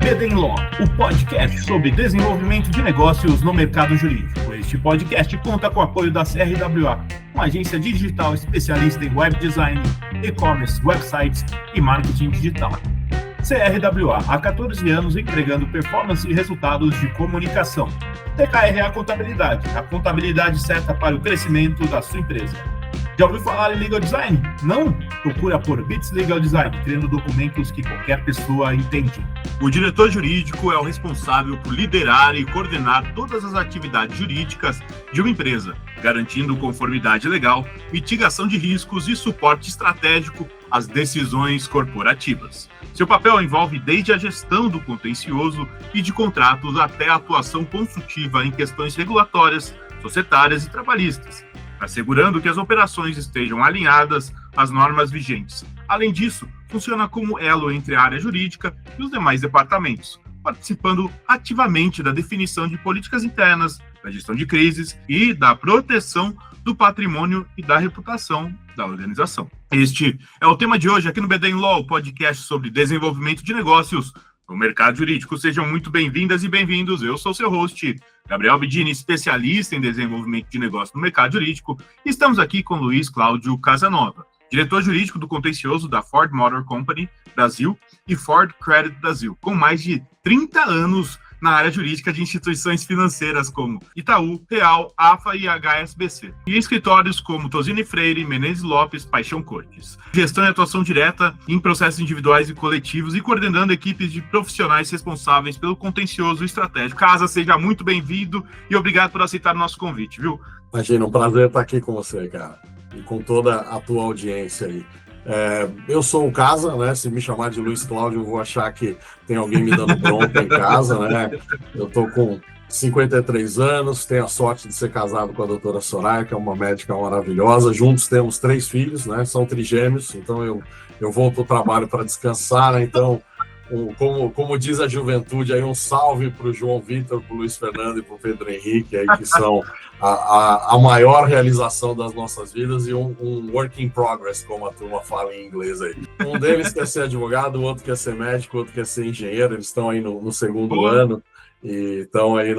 BD Law, o podcast sobre desenvolvimento de negócios no mercado jurídico. Este podcast conta com o apoio da CRWA, uma agência digital especialista em web design, e-commerce, websites e marketing digital. CRWA, há 14 anos entregando performance e resultados de comunicação. TKRA Contabilidade, a contabilidade certa para o crescimento da sua empresa. Já ouviu falar em Legal Design? Não? Procura por Bits Legal Design, criando documentos que qualquer pessoa entende. O diretor jurídico é o responsável por liderar e coordenar todas as atividades jurídicas de uma empresa, garantindo conformidade legal, mitigação de riscos e suporte estratégico às decisões corporativas. Seu papel envolve desde a gestão do contencioso e de contratos até a atuação consultiva em questões regulatórias, societárias e trabalhistas, assegurando que as operações estejam alinhadas às normas vigentes. Além disso, funciona como elo entre a área jurídica e os demais departamentos, participando ativamente da definição de políticas internas, da gestão de crises e da proteção do patrimônio e da reputação da organização. Este é o tema de hoje aqui no BD Law, podcast sobre desenvolvimento de negócios no mercado jurídico. Sejam muito bem-vindas e bem-vindos. Eu sou seu host, Gabriel Bedini, especialista em desenvolvimento de negócio no mercado jurídico. Estamos aqui com Luiz Cláudio Casanova, diretor jurídico do contencioso da Ford Motor Company Brasil e Ford Credit Brasil, com mais de 30 anos na área jurídica de instituições financeiras como Itaú, Real, AFA e HSBC, e escritórios como Tosini Freire, Menezes Lopes, Paixão Cortes. Gestão e atuação direta em processos individuais e coletivos e coordenando equipes de profissionais responsáveis pelo contencioso estratégico. Casa, seja muito bem-vindo e obrigado por aceitar o nosso convite, viu? Imagina, um prazer estar aqui com você, cara, e com toda a tua audiência aí. Eu sou o Casa, né? Se me chamar de Luiz Cláudio, eu vou achar que tem alguém me dando bronca em casa, né? Eu tô com 53 anos, tenho a sorte de ser casado com a doutora Soraya, que é uma médica maravilhosa. Juntos temos 3 filhos, né? São trigêmeos, então eu vou para o trabalho para descansar, né? Então, como diz a juventude, aí um salve para o João Vitor, para o Luiz Fernando e para o Pedro Henrique, aí, que são a maior realização das nossas vidas e um work in progress, como a turma fala em inglês aí. Um deles quer ser advogado, o outro quer ser médico, o outro quer ser engenheiro, eles estão aí no segundo ano e estão aí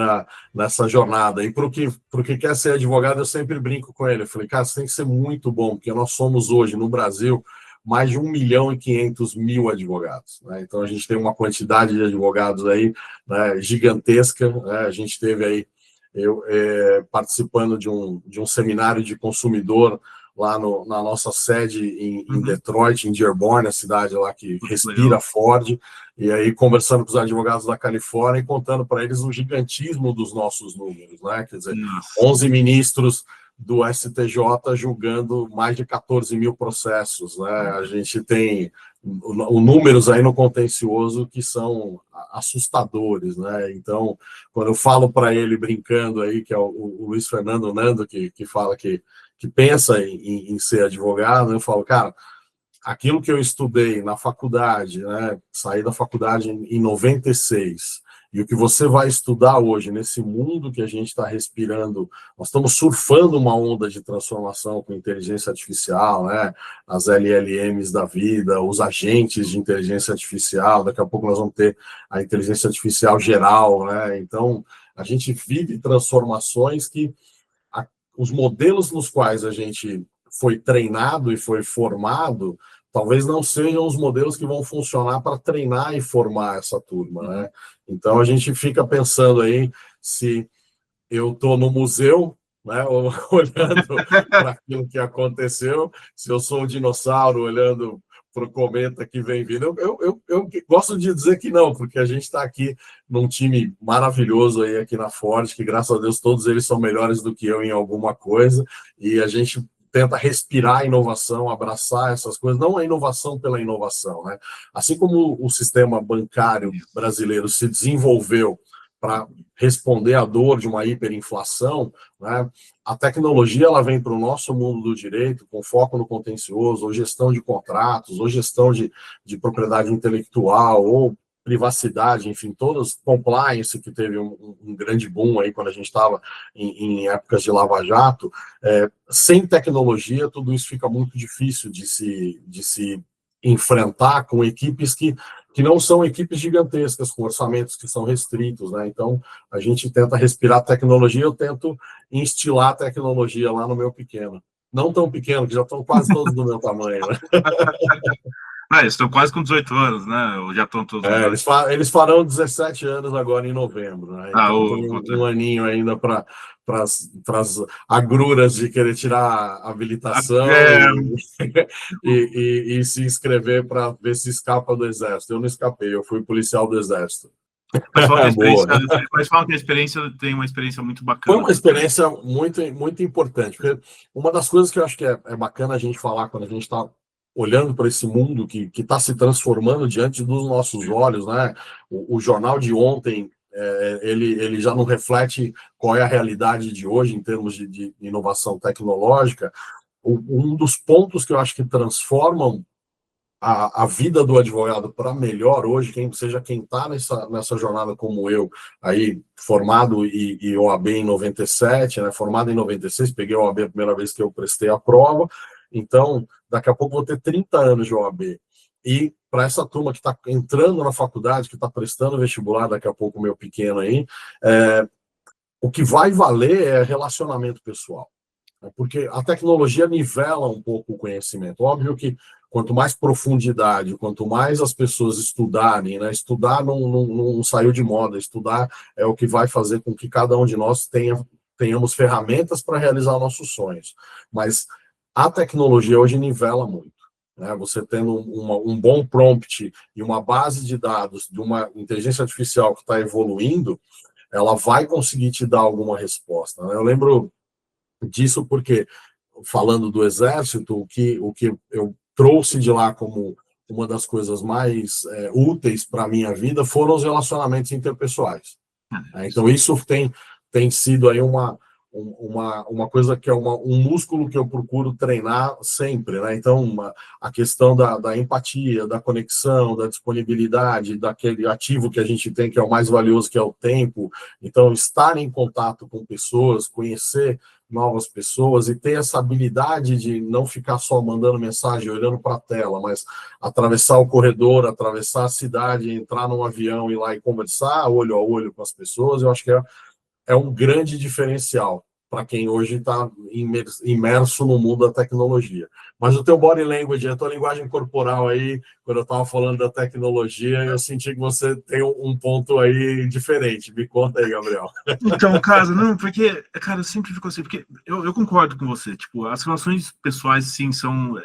nessa jornada. E para o que quer ser advogado, eu sempre brinco com ele. Eu falei, cara, você tem que ser muito bom, porque nós somos hoje, no Brasil, mais de 1.500.000 advogados, né? Então, a gente tem uma quantidade de advogados aí, né, gigantesca, né? A gente teve aí, participando de um seminário de consumidor lá na nossa sede em Detroit, em Dearborn, a cidade lá que respira Ford, e aí conversando com os advogados da Califórnia e contando para eles o gigantismo dos nossos números, né? Quer dizer, 11 ministros do STJ julgando mais de 14.000 processos, né? A gente tem números aí no contencioso que são assustadores, né? Então, quando eu falo para ele brincando aí, que é o Luiz Fernando Nando, que fala que pensa em ser advogado, eu falo, cara, aquilo que eu estudei na faculdade, né? Saí da faculdade em 96, e o que você vai estudar hoje, nesse mundo que a gente está respirando, nós estamos surfando uma onda de transformação com inteligência artificial, né? As LLMs da vida, os agentes de inteligência artificial, daqui a pouco nós vamos ter a inteligência artificial geral, né? Então, a gente vive transformações que os modelos nos quais a gente foi treinado e foi formado talvez não sejam os modelos que vão funcionar para treinar e formar essa turma, né? Então, a gente fica pensando aí se eu estou no museu, né, olhando para aquilo que aconteceu, se eu sou um dinossauro olhando para o cometa que vem vindo. Eu gosto de dizer que não, porque a gente está aqui num time maravilhoso aí aqui na Ford, que, graças a Deus, todos eles são melhores do que eu em alguma coisa, e a gente tenta respirar a inovação, abraçar essas coisas, não a inovação pela inovação, né? Assim como o sistema bancário brasileiro se desenvolveu para responder à dor de uma hiperinflação, né? A tecnologia ela vem para o nosso mundo do direito com foco no contencioso, ou gestão de contratos, ou gestão de propriedade intelectual, ou privacidade, enfim, todas, compliance, que teve um grande boom aí quando a gente estava em épocas de Lava Jato. Sem tecnologia, tudo isso fica muito difícil de se enfrentar com equipes que que não são equipes gigantescas, com orçamentos que são restritos, né? Então, a gente tenta respirar tecnologia, eu tento instilar a tecnologia lá no meu pequeno. Não tão pequeno, que já estão quase todos do meu tamanho, né? Eles estão quase com 18 anos, né? Ou já estão todos... Eles farão 17 anos agora em novembro, né? Então tem um aninho ainda para as agruras de querer tirar a habilitação e se inscrever para ver se escapa do Exército. Eu não escapei, eu fui policial do Exército. Mas fala que a experiência tem uma experiência muito bacana. Foi uma experiência muito, muito importante, porque uma das coisas que eu acho que é bacana a gente falar quando a gente está olhando para esse mundo que está se transformando diante dos nossos olhos, né? O jornal de ontem, ele já não reflete qual é a realidade de hoje em termos de inovação tecnológica. Um dos pontos que eu acho que transformam a vida do advogado para melhor hoje, seja quem está nessa jornada como eu, aí formado e OAB em 97, né? Formado em 96, peguei a OAB a primeira vez que eu prestei a prova. Então, daqui a pouco vou ter 30 anos de OAB. E para essa turma que está entrando na faculdade, que está prestando vestibular, daqui a pouco o meu pequeno aí, o que vai valer é relacionamento pessoal. Porque a tecnologia nivela um pouco o conhecimento. Óbvio que quanto mais profundidade, quanto mais as pessoas estudarem, né? Estudar não saiu de moda, estudar é o que vai fazer com que cada um de nós tenhamos ferramentas para realizar nossos sonhos. Mas a tecnologia hoje nivela muito, né? Você tendo um bom prompt e uma base de dados de uma inteligência artificial que está evoluindo, ela vai conseguir te dar alguma resposta, né? Eu lembro disso porque, falando do Exército, o que eu trouxe de lá como uma das coisas mais úteis para a minha vida foram os relacionamentos interpessoais. Então, isso tem sido aí uma coisa que é um músculo que eu procuro treinar sempre, né? Então, a questão da empatia, da conexão, da disponibilidade, daquele ativo que a gente tem, que é o mais valioso, que é o tempo. Então, estar em contato com pessoas, conhecer novas pessoas e ter essa habilidade de não ficar só mandando mensagem, olhando para a tela, mas atravessar o corredor, atravessar a cidade, entrar num avião, ir lá e conversar olho a olho com as pessoas, eu acho que é um grande diferencial para quem hoje está imerso no mundo da tecnologia. Mas o teu body language, a tua linguagem corporal aí, quando eu estava falando da tecnologia, eu senti que você tem um ponto aí diferente. Me conta aí, Gabriel. Então, porque eu sempre fico assim, porque eu concordo com você, tipo, as relações pessoais, sim, são,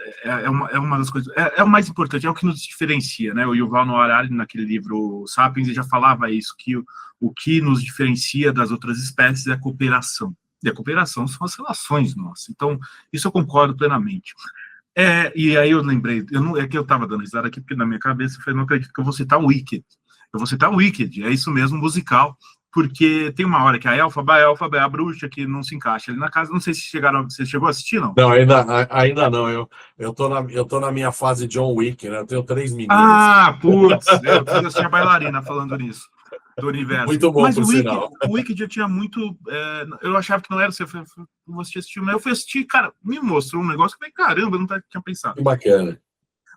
uma das coisas, é o mais importante, é o que nos diferencia, né? O Yuval Noah Harari, naquele livro Sapiens, ele já falava isso, que o que nos diferencia das outras espécies é a cooperação. E a cooperação são as relações nossas. Então, isso eu concordo plenamente. E aí eu lembrei, é que eu estava dando risada aqui, porque na minha cabeça eu falei, não acredito que eu vou citar o Wicked. Eu vou citar o Wicked, é isso mesmo, musical, porque tem uma hora que a Elphaba é a bruxa que não se encaixa ali na casa. Não sei se você chegou a assistir, não? Não, ainda não. Eu tô na minha fase John Wick, né? Eu tenho 3 meninos. Putz, eu tinha a bailarina falando nisso. Do universo. Muito bom, por sinal. O Wicked eu tinha muito... eu achava que não era, você assistiu, né? Eu fui assistir, cara, me mostrou um negócio que eu falei, caramba, eu não tinha pensado. Que bacana.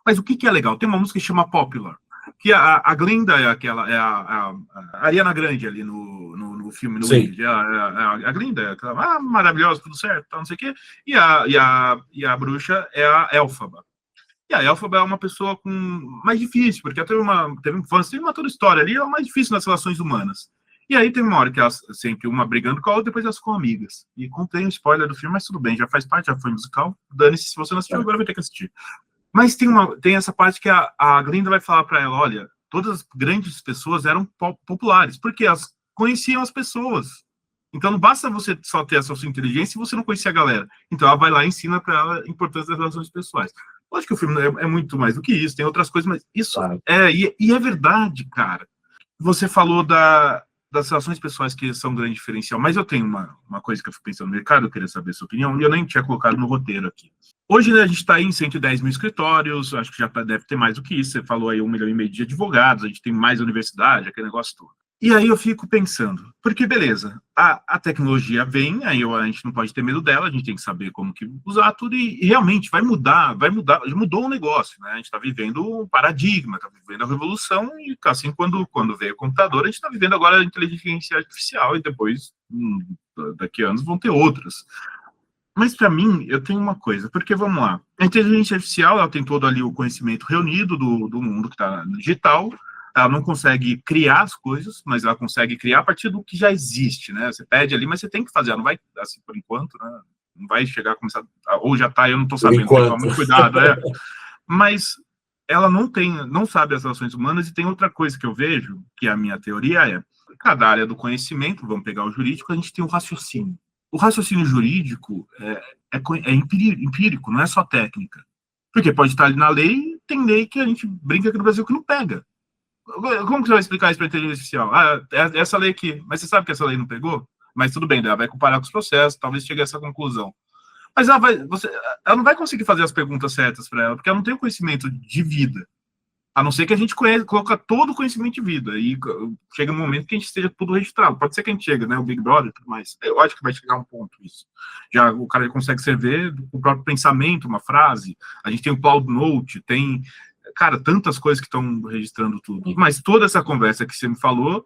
Mas o que é legal? Tem uma música que chama Popular, que a Glinda é a Ariana Grande ali no filme, no Wicked. A Glinda é aquela maravilhosa, tudo certo, não sei o quê. E a bruxa é a Elphaba. E a Elphaba é uma pessoa mais difícil, porque ela teve infância, teve toda história ali, é mais difícil nas relações humanas. E aí tem uma hora que elas, sempre uma brigando com a outra, depois elas ficam amigas. E contei um spoiler do filme, mas tudo bem, já faz parte, já foi musical. Dane-se, se você não assistiu, agora vai ter que assistir. Mas tem essa parte que a Glinda vai falar para ela, olha, todas as grandes pessoas eram populares, porque elas conheciam as pessoas. Então não basta você só ter essa sua inteligência se você não conhecer a galera. Então ela vai lá e ensina para ela a importância das relações pessoais. Lógico que o filme é muito mais do que isso, tem outras coisas, mas isso e é verdade, cara. Você falou das relações pessoais que são um grande diferencial, mas eu tenho uma coisa que eu fico pensando no mercado, eu queria saber a sua opinião, e eu nem tinha colocado no roteiro aqui. Hoje, né, a gente está em 110 mil escritórios, acho que já deve ter mais do que isso, você falou aí 1,5 milhão de advogados, a gente tem mais universidade, aquele negócio todo. E aí eu fico pensando, porque beleza, a tecnologia vem, aí a gente não pode ter medo dela, a gente tem que saber como que usar tudo e realmente vai mudar, mudou o negócio, né? A gente está vivendo um paradigma, está vivendo a revolução e assim quando veio o computador, a gente está vivendo agora a inteligência artificial e depois, daqui a anos, vão ter outras. Mas para mim, eu tenho uma coisa, porque vamos lá, a inteligência artificial, ela tem todo ali o conhecimento reunido do mundo que está no digital. Ela não consegue criar as coisas, mas ela consegue criar a partir do que já existe, né? Você pede ali, mas você tem que fazer, ela não vai, assim, por enquanto, né? Não vai chegar a começar, ou já tá, eu não tô sabendo, tem que tomar muito cuidado, Mas ela não sabe as relações humanas, e tem outra coisa que eu vejo, que a minha teoria cada área do conhecimento, vamos pegar o jurídico, a gente tem o raciocínio. O raciocínio jurídico é empírico, não é só técnica. Porque pode estar ali na lei, tem lei que a gente brinca aqui no Brasil que não pega. Como que você vai explicar isso para a inteligência artificial? Essa lei aqui, mas você sabe que essa lei não pegou? Mas tudo bem, ela vai comparar com os processos, talvez chegue a essa conclusão. Mas ela não vai conseguir fazer as perguntas certas para ela, porque ela não tem o conhecimento de vida. A não ser que a gente coloca todo o conhecimento de vida. E chega um momento que a gente esteja tudo registrado. Pode ser que a gente chegue, né? O Big Brother e tudo mais. Eu acho que vai chegar um ponto isso. Já o cara consegue escrever o próprio pensamento, uma frase. A gente tem o Cloud Note, tem... Cara, tantas coisas que estão registrando tudo. Mas toda essa conversa que você me falou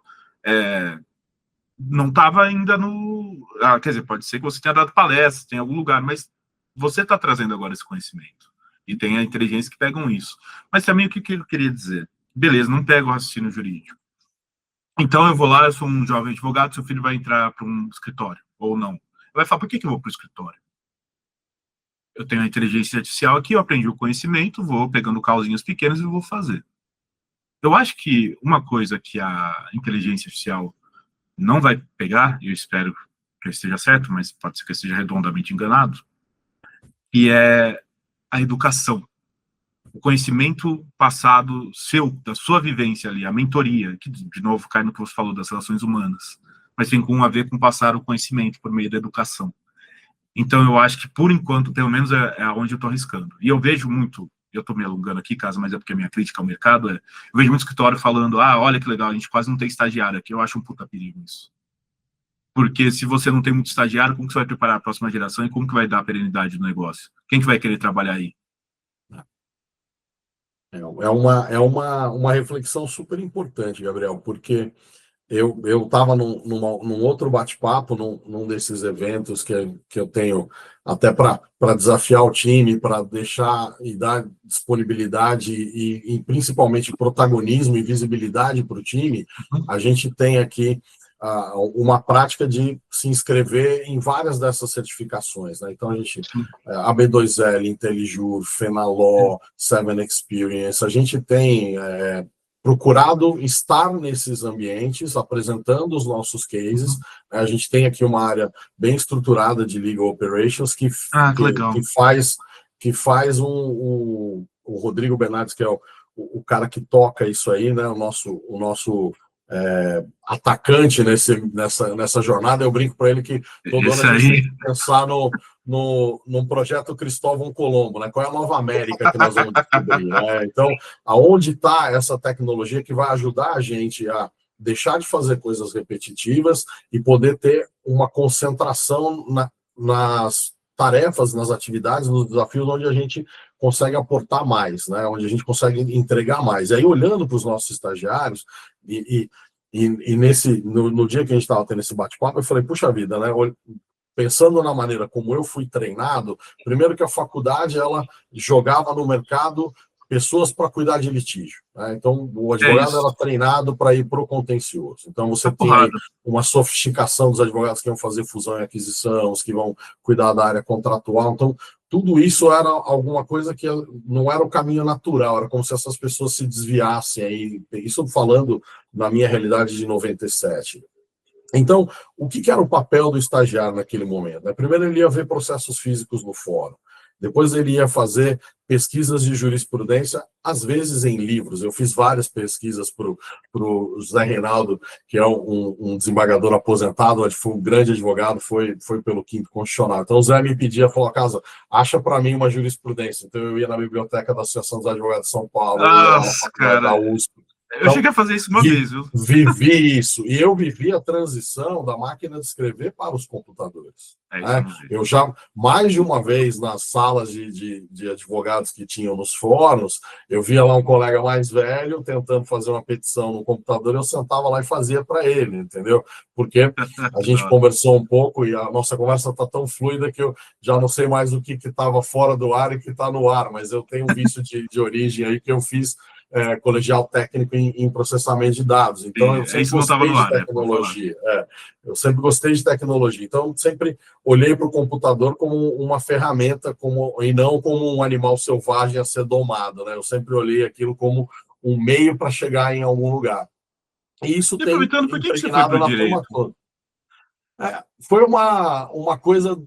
não estava ainda no... quer dizer, pode ser que você tenha dado palestra, tem algum lugar, mas você está trazendo agora esse conhecimento. E tem a inteligência que pegam isso. Mas também o que eu queria dizer? Beleza, não pega o raciocínio jurídico. Então eu vou lá, eu sou um jovem advogado, seu filho vai entrar para um escritório, ou não. Ele vai falar, por que eu vou para o escritório? Eu tenho a inteligência artificial aqui, eu aprendi o conhecimento, vou pegando causinhas pequenas e vou fazer. Eu acho que uma coisa que a inteligência artificial não vai pegar, e eu espero que eu esteja certo, mas pode ser que eu esteja redondamente enganado, que é a educação. O conhecimento passado seu, da sua vivência ali, a mentoria, que de novo cai no que você falou das relações humanas, mas tem a ver com passar o conhecimento por meio da educação. Então, eu acho que, por enquanto, pelo menos é onde eu estou arriscando. E eu vejo muito, eu estou me alongando aqui, caso, mas é porque a minha crítica ao mercado eu vejo muito escritório falando, olha que legal, a gente quase não tem estagiário aqui. Eu acho um puta perigo isso. Porque se você não tem muito estagiário, como que você vai preparar a próxima geração e como que vai dar a perenidade do negócio? Quem que vai querer trabalhar aí? É uma reflexão super importante, Gabriel, porque eu estava num outro bate-papo, num desses eventos que eu tenho até para desafiar o time, para deixar e dar disponibilidade e principalmente protagonismo e visibilidade para o time. A gente tem aqui uma prática de se inscrever em várias dessas certificações, né? Então a gente AB2L, IntelliJur, Fenaló, Seven Experience, a gente tem procurado estar nesses ambientes, apresentando os nossos cases. A gente tem aqui uma área bem estruturada de Legal Operations que faz o Rodrigo Bernardes, que é o cara que toca isso aí, né? O nosso atacante nessa jornada. Eu brinco para ele que todo ano a gente tem que pensar num projeto Cristóvão Colombo, né? Qual é a nova América que nós vamos descobrir, né? Então, aonde está essa tecnologia que vai ajudar a gente a deixar de fazer coisas repetitivas e poder ter uma concentração nas tarefas, nas atividades, nos desafios onde a gente consegue aportar mais, né? Onde a gente consegue entregar mais. E aí, olhando para os nossos estagiários, e no dia que a gente estava tendo esse bate-papo, eu falei, puxa vida, né? Pensando na maneira como eu fui treinado, primeiro que a faculdade, ela jogava no mercado pessoas para cuidar de litígio, né? Então, o advogado era treinado para ir para o contencioso. Então, você tem aí uma sofisticação dos advogados que vão fazer fusão e aquisição, os que vão cuidar da área contratual. Então, tudo isso era alguma coisa que não era o caminho natural, era como se essas pessoas se desviassem aí. Isso falando na minha realidade de 97. Então, o que era o papel do estagiário naquele momento? Primeiro, ele ia ver processos físicos no fórum. Depois ele ia fazer pesquisas de jurisprudência, às vezes em livros. Eu fiz várias pesquisas para o José Reinaldo, que é um desembargador aposentado, foi um grande advogado, foi pelo Quinto Constitucional. Então o Zé me pedia, falou, casa, acha para mim uma jurisprudência. Então eu ia na biblioteca da Associação dos Advogados de São Paulo, da USP. Eu cheguei a fazer isso uma vez, viu? Vivi isso. E eu vivi a transição da máquina de escrever para os computadores. Né? Eu já, mais de uma vez, nas salas de advogados que tinham nos fóruns, eu via lá um colega mais velho tentando fazer uma petição no computador, eu sentava lá e fazia para ele, entendeu? Porque a gente conversou um pouco e a nossa conversa está tão fluida que eu já não sei mais o que estava fora do ar e que está no ar, mas eu tenho um vício de origem aí que eu fiz colegial técnico em processamento de dados. Então, eu sempre gostei de tecnologia. Eu sempre gostei de tecnologia. Então, sempre olhei para o computador como uma ferramenta e não como um animal selvagem a ser domado. Né? Eu sempre olhei aquilo como um meio para chegar em algum lugar. E isso tem impregnado na turma toda. Foi uma coisa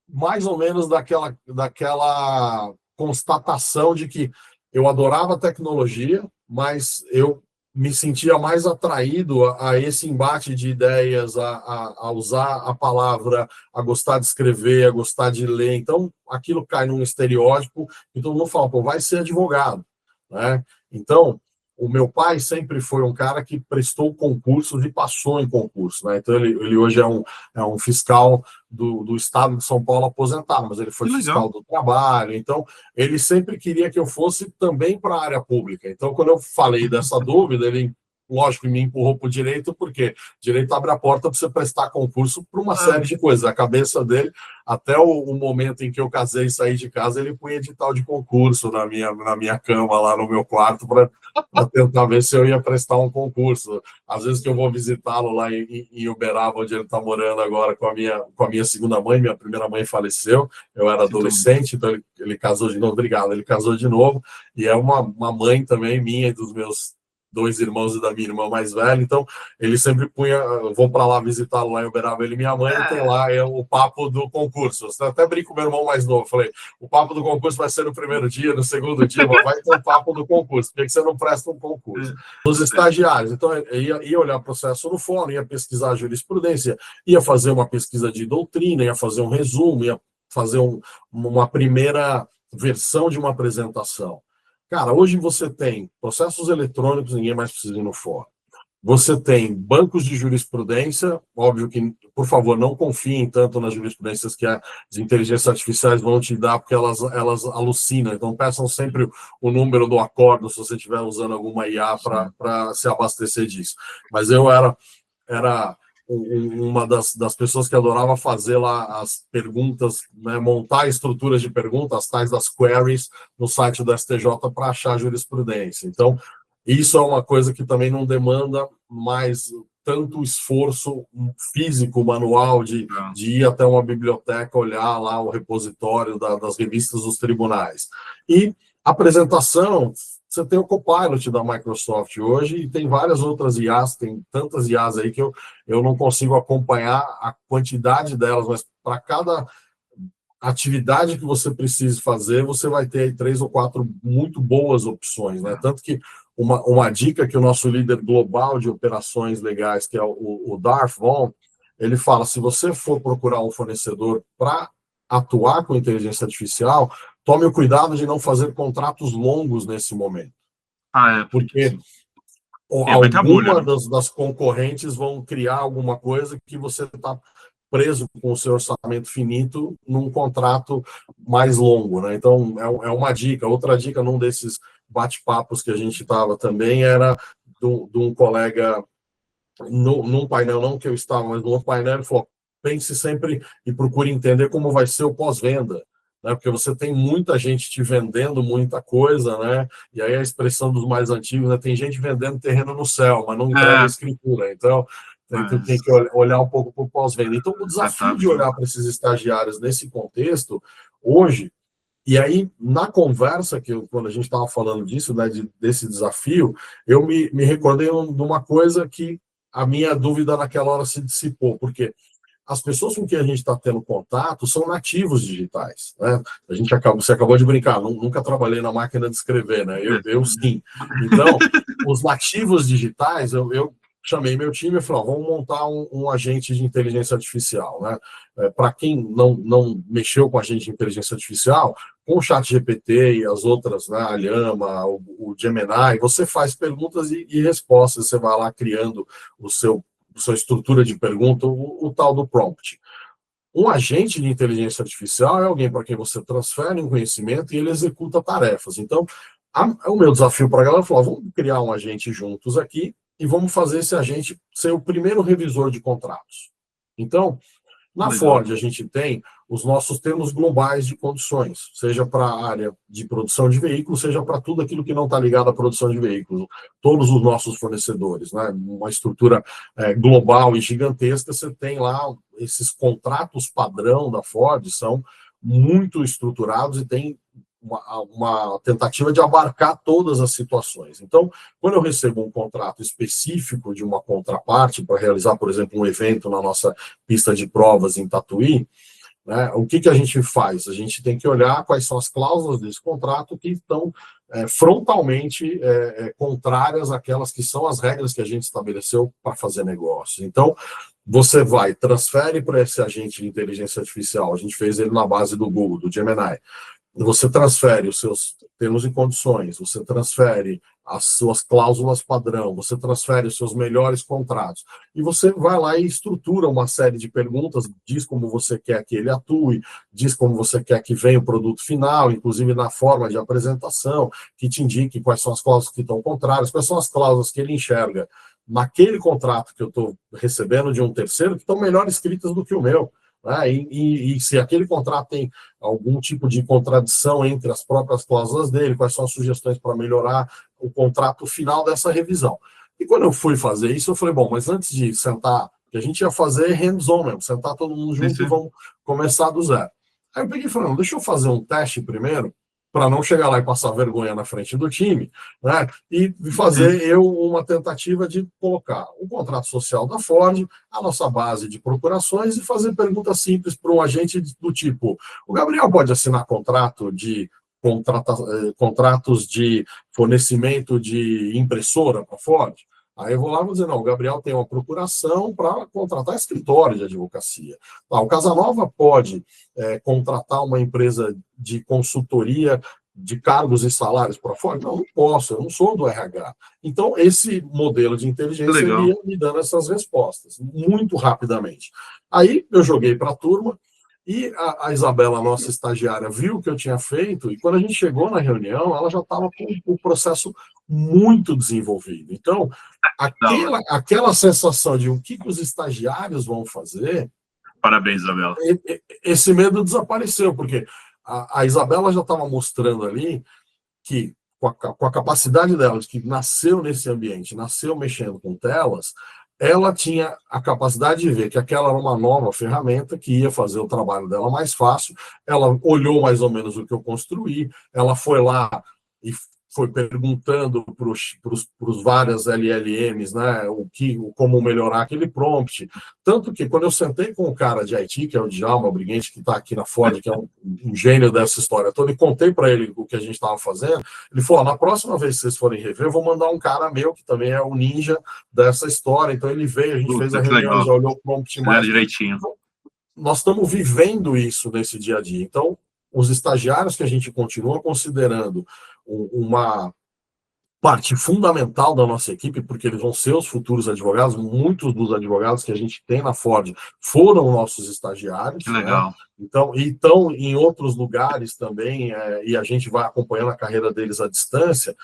mais ou menos daquela constatação de que eu adorava a tecnologia, mas eu me sentia mais atraído a esse embate de ideias, a usar a palavra, a gostar de escrever, a gostar de ler. Então, aquilo cai num estereótipo, e todo mundo fala, pô, vai ser advogado. Né? Então, o meu pai sempre foi um cara que prestou concursos e passou em concurso. Né? Então, ele hoje é um fiscal do estado de São Paulo aposentado, mas ele foi fiscal do trabalho. Então, ele sempre queria que eu fosse também para a área pública. Então, quando eu falei dessa dúvida, ele, lógico, me empurrou para o direito, porque direito abre a porta para você prestar concurso para uma série de coisas. A cabeça dele, até o momento em que eu casei e saí de casa, ele punha edital de concurso na minha cama, lá no meu quarto, para tentar ver se eu ia prestar um concurso. Às vezes que eu vou visitá-lo lá em Uberaba, onde ele está morando agora com a minha segunda mãe. Minha primeira mãe faleceu, eu era adolescente, então ele casou de novo. Obrigado, ele casou de novo, e é uma mãe também minha e dos meus 2 irmãos e da minha irmã mais velha. Então ele sempre punha, eu vou para lá visitá-lo lá em Uberaba, ele e minha mãe, e tem lá o papo do concurso. Eu até brinco com meu irmão mais novo, falei, o papo do concurso vai ser no primeiro dia, no segundo dia, mas vai ter o papo do concurso, por que você não presta um concurso? Os estagiários, então ia olhar processo no fórum, ia pesquisar jurisprudência, ia fazer uma pesquisa de doutrina, ia fazer um resumo, ia fazer uma primeira versão de uma apresentação. Cara, hoje você tem processos eletrônicos, ninguém mais precisa ir no fórum. Você tem bancos de jurisprudência, óbvio que, por favor, não confiem tanto nas jurisprudências que as inteligências artificiais vão te dar, porque elas alucinam. Então, peçam sempre o número do acordo, se você estiver usando alguma IA para se abastecer disso. Mas eu era uma das pessoas que adorava fazer lá as perguntas, né, montar estruturas de perguntas, as tais das queries, no site do STJ para achar jurisprudência. Então, isso é uma coisa que também não demanda mais tanto esforço físico, manual, de ir até uma biblioteca, olhar lá o repositório das revistas dos tribunais. E apresentação, você tem o Copilot da Microsoft hoje e tem várias outras IAs, tem tantas IAs aí que eu não consigo acompanhar a quantidade delas, mas para cada atividade que você precise fazer, você vai ter aí 3 ou 4 muito boas opções, né? Tanto que uma dica que o nosso líder global de operações legais, que é o Darth Vaughan, ele fala, se você for procurar um fornecedor para atuar com inteligência artificial, tome o cuidado de não fazer contratos longos nesse momento. Porque alguma das concorrentes vão criar alguma coisa que você está preso com o seu orçamento finito num contrato mais longo, né? Então, é uma dica. Outra dica, num desses bate-papos que a gente estava também, era de um colega, num painel, não que eu estava, mas num painel, ele falou, pense sempre e procure entender como vai ser o pós-venda, né? Porque você tem muita gente te vendendo muita coisa, né? E aí a expressão dos mais antigos, né? Tem gente vendendo terreno no céu, mas não entrega a escritura. Então, tem que olhar um pouco para o pós-venda. Então, o desafio de olhar para esses estagiários nesse contexto, hoje, e aí, na conversa, quando a gente estava falando disso, né, desse desafio, eu me recordei de uma coisa que a minha dúvida naquela hora se dissipou, porque as pessoas com quem a gente está tendo contato são nativos digitais, né? Você acabou de brincar, nunca trabalhei na máquina de escrever, né? Eu sim. Então, os nativos digitais, eu chamei meu time e falei, vamos montar um agente de inteligência artificial, né? Para quem não mexeu com agente de inteligência artificial, com o ChatGPT e as outras, né, a Llama, o Gemini, você faz perguntas e respostas, você vai lá criando sua estrutura de pergunta, o tal do prompt. Um agente de inteligência artificial é alguém para quem você transfere um conhecimento e ele executa tarefas. Então, o meu desafio para a galera foi, vamos criar um agente juntos aqui e vamos fazer esse agente ser o primeiro revisor de contratos. Então, na Ford, a gente tem os nossos termos globais de condições, seja para a área de produção de veículos, seja para tudo aquilo que não está ligado à produção de veículos. Todos os nossos fornecedores, né? Uma estrutura global e gigantesca, você tem lá esses contratos padrão da Ford, são muito estruturados e tem uma tentativa de abarcar todas as situações. Então, quando eu recebo um contrato específico de uma contraparte para realizar, por exemplo, um evento na nossa pista de provas em Tatuí, né, o que a gente faz? A gente tem que olhar quais são as cláusulas desse contrato que estão frontalmente contrárias àquelas que são as regras que a gente estabeleceu para fazer negócio. Então, você transfere para esse agente de inteligência artificial, a gente fez ele na base do Google, do Gemini, você transfere os seus termos e condições, você transfere as suas cláusulas padrão, você transfere os seus melhores contratos, e você vai lá e estrutura uma série de perguntas, diz como você quer que ele atue, diz como você quer que venha o produto final, inclusive na forma de apresentação, que te indique quais são as cláusulas que estão contrárias, quais são as cláusulas que ele enxerga naquele contrato que eu estou recebendo de um terceiro, que estão melhor escritas do que o meu. E se aquele contrato tem algum tipo de contradição entre as próprias cláusulas dele, quais são as sugestões para melhorar o contrato final dessa revisão. E quando eu fui fazer isso, eu falei, bom, mas antes de sentar, que a gente ia fazer hands-on mesmo, sentar todo mundo junto e vamos começar do zero. Aí eu peguei e falei, não, deixa eu fazer um teste primeiro, para não chegar lá e passar vergonha na frente do time, né? E fazer uma tentativa de colocar o contrato social da Ford, a nossa base de procurações e fazer perguntas simples para um agente do tipo, o Gabriel pode assinar contratos de fornecimento de impressora para a Ford? Aí eu vou lá e vou dizer, não, o Gabriel tem uma procuração para contratar escritório de advocacia. O Casanova pode contratar uma empresa de consultoria de cargos e salários para fora? Não posso, eu não sou do RH. Então, esse modelo de inteligência ia me dando essas respostas, muito rapidamente. Aí eu joguei para a turma, e a Isabela, nossa estagiária, viu o que eu tinha feito, e quando a gente chegou na reunião, ela já estava com o processo muito desenvolvido. Então, aquela sensação de o que os estagiários vão fazer... Parabéns, Isabela. Esse medo desapareceu, porque a Isabela já estava mostrando ali que, com a capacidade dela, de que nasceu nesse ambiente, nasceu mexendo com telas, ela tinha a capacidade de ver que aquela era uma nova ferramenta que ia fazer o trabalho dela mais fácil. Ela olhou mais ou menos o que eu construí, ela foi lá e foi perguntando para os várias LLMs, né, como melhorar aquele prompt. Tanto que, quando eu sentei com o cara de IT, que é o Djalma, o Briguente, que está aqui na Ford, que é um gênio dessa história toda, e contei para ele o que a gente estava fazendo, ele falou, na próxima vez que vocês forem rever, eu vou mandar um cara meu, que também é o ninja dessa história. Então ele veio, a gente fez a reunião, já olhou o prompt mais. Direitinho. Então, nós estamos vivendo isso nesse dia a dia. Então, os estagiários que a gente continua considerando uma parte fundamental da nossa equipe, porque eles vão ser os futuros advogados, muitos dos advogados que a gente tem na Ford foram nossos estagiários. Que legal. Né? Então, e estão em outros lugares também, e a gente vai acompanhando a carreira deles à distância,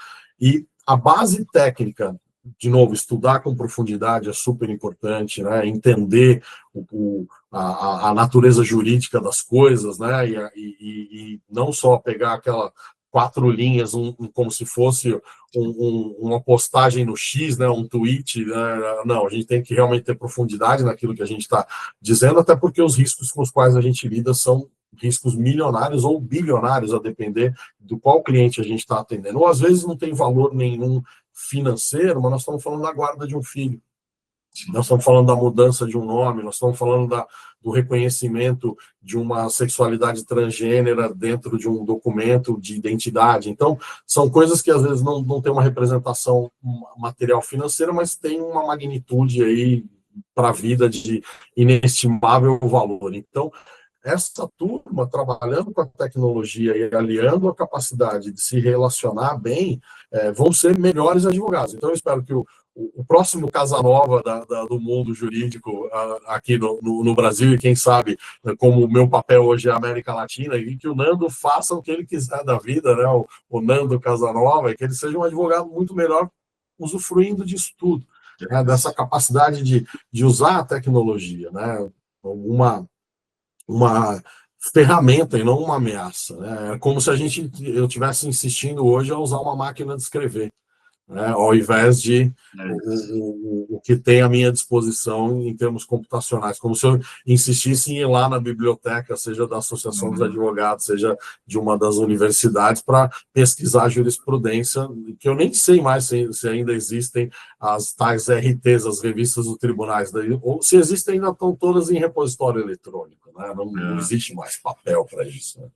e a base técnica, de novo, estudar com profundidade é super importante, né? Entender a natureza jurídica das coisas, né? E não só pegar aquela 4 linhas, como se fosse uma postagem no X, né, um tweet, né? Não, a gente tem que realmente ter profundidade naquilo que a gente está dizendo, até porque os riscos com os quais a gente lida são riscos milionários ou bilionários, a depender do qual cliente a gente está atendendo. Ou às vezes não tem valor nenhum financeiro, mas nós estamos falando da guarda de um filho. Nós estamos falando da mudança de um nome, nós estamos falando do reconhecimento de uma sexualidade transgênera dentro de um documento de identidade. Então, são coisas que às vezes não tem uma representação material financeira, mas tem uma magnitude aí para a vida de inestimável valor. Então, essa turma, trabalhando com a tecnologia e aliando a capacidade de se relacionar bem, vão ser melhores advogados. Então, eu espero que o próximo Casanova do mundo jurídico aqui no Brasil, e quem sabe, como o meu papel hoje é a América Latina, e que o Nando faça o que ele quiser da vida, né? O Nando Casanova, e que ele seja um advogado muito melhor usufruindo disso tudo, né? Dessa capacidade de usar a tecnologia, né? Uma ferramenta e não uma ameaça, né? É como se eu estivesse insistindo hoje a usar uma máquina de escrever, né, ao invés de o que tem à minha disposição em termos computacionais, como se eu insistisse em ir lá na biblioteca, seja da Associação dos Advogados, seja de uma das universidades, para pesquisar jurisprudência, que eu nem sei mais se ainda existem as tais RTs, as revistas dos tribunais, ou se existem, ainda estão todas em repositório eletrônico, né? Não existe mais papel para isso, né?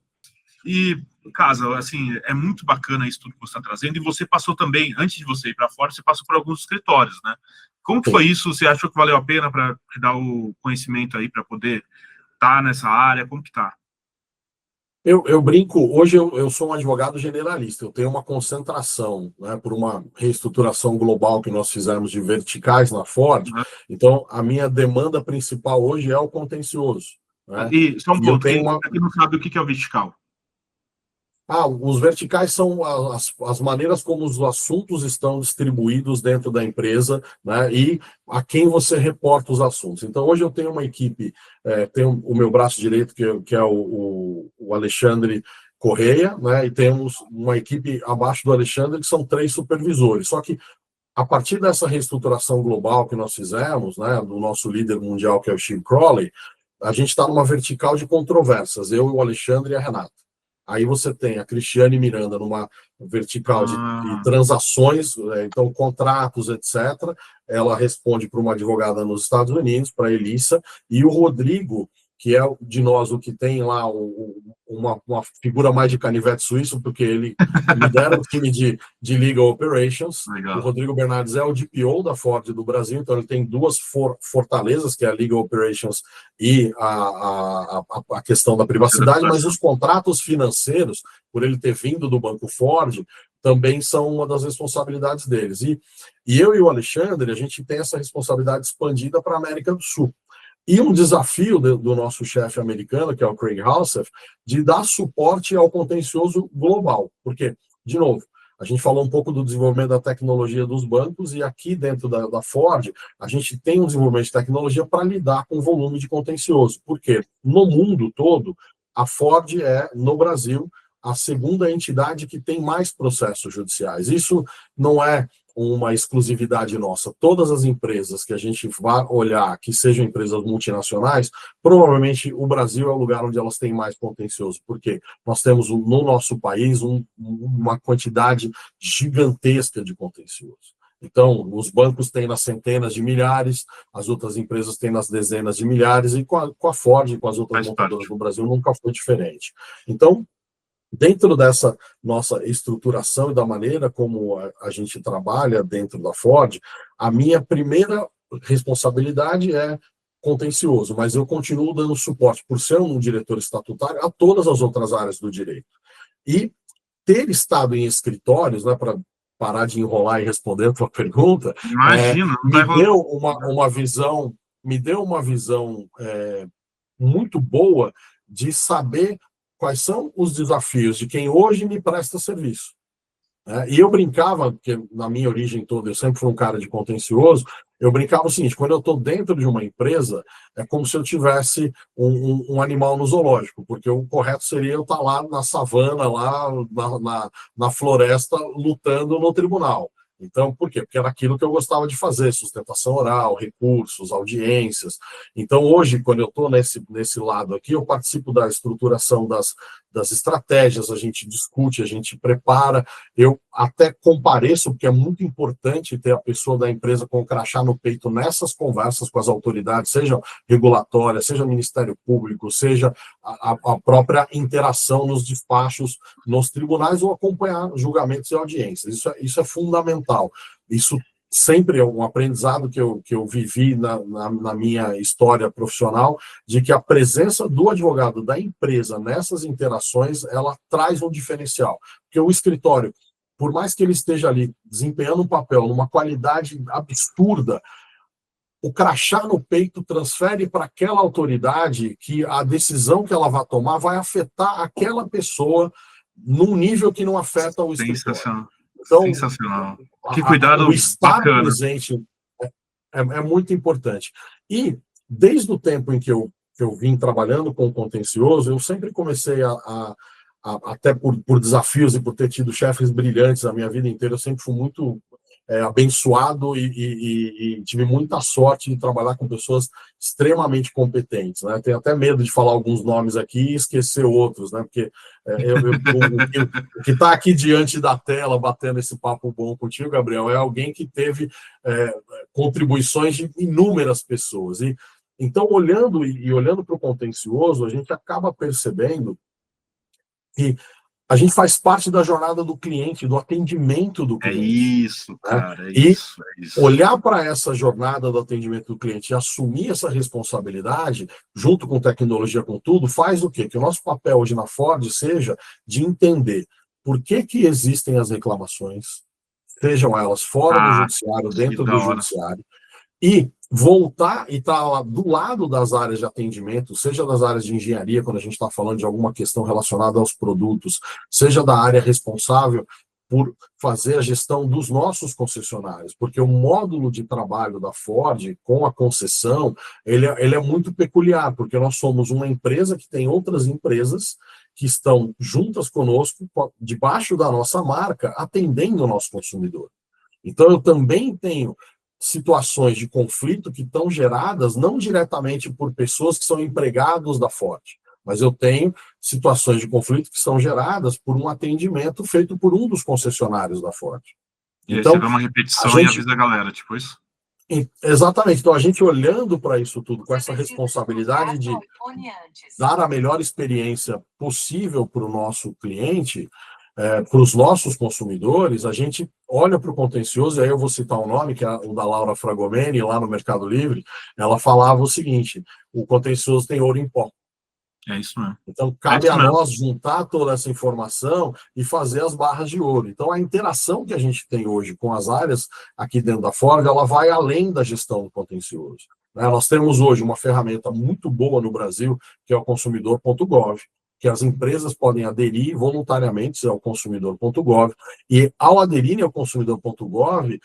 E, Casa, assim, é muito bacana isso tudo que você está trazendo, e você passou também, antes de você ir para fora, você passou por alguns escritórios, né? Como que foi isso? Você achou que valeu a pena para dar o conhecimento aí, para poder estar nessa área? Como que tá? Eu brinco, hoje eu sou um advogado generalista, eu tenho uma concentração, né, por uma reestruturação global que nós fizemos de verticais na Ford, então a minha demanda principal hoje é o contencioso, né? E só um ponto, quem não sabe o que é o vertical? Os verticais são as maneiras como os assuntos estão distribuídos dentro da empresa, né, e a quem você reporta os assuntos. Então, hoje eu tenho uma equipe, tenho o meu braço direito, que é o Alexandre Correia, né, e temos uma equipe abaixo do Alexandre, que são 3 supervisores. Só que, a partir dessa reestruturação global que nós fizemos, né, do nosso líder mundial, que é o Steve Crowley, a gente está numa vertical de controvérsias, eu, o Alexandre e a Renata. Aí você tem a Cristiane Miranda numa vertical de transações, então contratos, etc. Ela responde para uma advogada nos Estados Unidos, para a Elissa, e o Rodrigo, que é de nós o que tem lá uma figura mais de canivete suíço, porque ele lidera o time de Legal Operations. Legal. O Rodrigo Bernardes é o DPO da Ford do Brasil, então ele tem 2 fortalezas, que é a Legal Operations e a questão da privacidade, mas os contratos financeiros, por ele ter vindo do Banco Ford, também são uma das responsabilidades deles. E eu e o Alexandre, a gente tem essa responsabilidade expandida para a América do Sul. E um desafio do nosso chefe americano, que é o Craig Halseth, de dar suporte ao contencioso global. Porque, de novo, a gente falou um pouco do desenvolvimento da tecnologia dos bancos, e aqui dentro da Ford, a gente tem um desenvolvimento de tecnologia para lidar com o volume de contencioso. Porque no mundo todo, a Ford é, no Brasil, a segunda entidade que tem mais processos judiciais. Isso não é uma exclusividade nossa. Todas as empresas que a gente vai olhar, que sejam empresas multinacionais, provavelmente o Brasil é o lugar onde elas têm mais contencioso, porque nós temos no nosso país uma quantidade gigantesca de contencioso. Então, os bancos têm nas centenas de milhares, as outras empresas têm nas dezenas de milhares, e com a Ford e com as outras montadoras do Brasil nunca foi diferente. Então, dentro dessa nossa estruturação e da maneira como a gente trabalha dentro da Ford, a minha primeira responsabilidade é contencioso, mas eu continuo dando suporte, por ser um diretor estatutário, a todas as outras áreas do direito. E ter estado em escritórios, né, para parar de enrolar e responder a tua pergunta, me deu uma visão muito boa de saber quais são os desafios de quem hoje me presta serviço. E eu brincava, porque na minha origem toda eu sempre fui um cara de contencioso, eu brincava o seguinte: quando eu estou dentro de uma empresa, é como se eu tivesse um animal no zoológico, porque o correto seria eu estar lá na savana, lá na floresta, lutando no tribunal. Então, por quê? Porque era aquilo que eu gostava de fazer: sustentação oral, recursos, audiências. Então, hoje, quando eu estou nesse lado aqui, eu participo da estruturação das estratégias, a gente discute, a gente prepara. Eu até compareço, porque é muito importante ter a pessoa da empresa com o crachá no peito nessas conversas com as autoridades, seja regulatória, seja Ministério Público, seja a própria interação nos despachos, nos tribunais, ou acompanhar julgamentos e audiências. Isso é fundamental. Isso sempre é um aprendizado que eu vivi na minha história profissional, de que a presença do advogado da empresa nessas interações, ela traz um diferencial. Porque o escritório, por mais que ele esteja ali desempenhando um papel numa qualidade absurda, o crachá no peito transfere para aquela autoridade que a decisão que ela vai tomar vai afetar aquela pessoa num nível que não afeta o escritório. Sensacional. Então, Sensacional. Que cuidado o estar bacana. presente é muito importante. E desde o tempo em que eu vim trabalhando com o contencioso, eu sempre comecei até por desafios e por ter tido chefes brilhantes a minha vida inteira, eu sempre fui muito abençoado e tive muita sorte de trabalhar com pessoas extremamente competentes, né? Tenho até medo de falar alguns nomes aqui e esquecer outros, né? Porque o que está aqui diante da tela, batendo esse papo bom contigo, Gabriel, é alguém que teve contribuições de inúmeras pessoas. Então, olhando para o contencioso, a gente acaba percebendo que a gente faz parte da jornada do cliente, do atendimento do cliente. É isso, cara, é e isso. olhar para essa jornada do atendimento do cliente e assumir essa responsabilidade, junto com tecnologia, com tudo, faz o quê? Que o nosso papel hoje na Ford seja de entender por que existem as reclamações, sejam elas fora do judiciário, dentro do judiciário, e voltar e estar lá do lado das áreas de atendimento, seja das áreas de engenharia, quando a gente está falando de alguma questão relacionada aos produtos, seja da área responsável por fazer a gestão dos nossos concessionários, porque o módulo de trabalho da Ford com a concessão, ele é muito peculiar, porque nós somos uma empresa que tem outras empresas que estão juntas conosco, debaixo da nossa marca, atendendo o nosso consumidor. Então, eu também tenho situações de conflito que estão geradas não diretamente por pessoas que são empregados da Ford, mas eu tenho situações de conflito que são geradas por um atendimento feito por um dos concessionários da Ford. E então, aí você vê uma repetição e avisa a galera, tipo isso? Exatamente. Então, a gente olhando para isso tudo, com essa responsabilidade de dar a melhor experiência possível para o nosso cliente, para os nossos consumidores, a gente olha para o contencioso, e aí eu vou citar um nome, que é o da Laura Fragomeni, lá no Mercado Livre. Ela falava o seguinte: o contencioso tem ouro em pó. É isso mesmo. Então, cabe a nós juntar toda essa informação e fazer as barras de ouro. Então, a interação que a gente tem hoje com as áreas aqui dentro da Ford, ela vai além da gestão do contencioso. Nós temos hoje uma ferramenta muito boa no Brasil, que é o consumidor.gov, que as empresas podem aderir voluntariamente ao consumidor.gov, e ao aderirem ao consumidor.gov,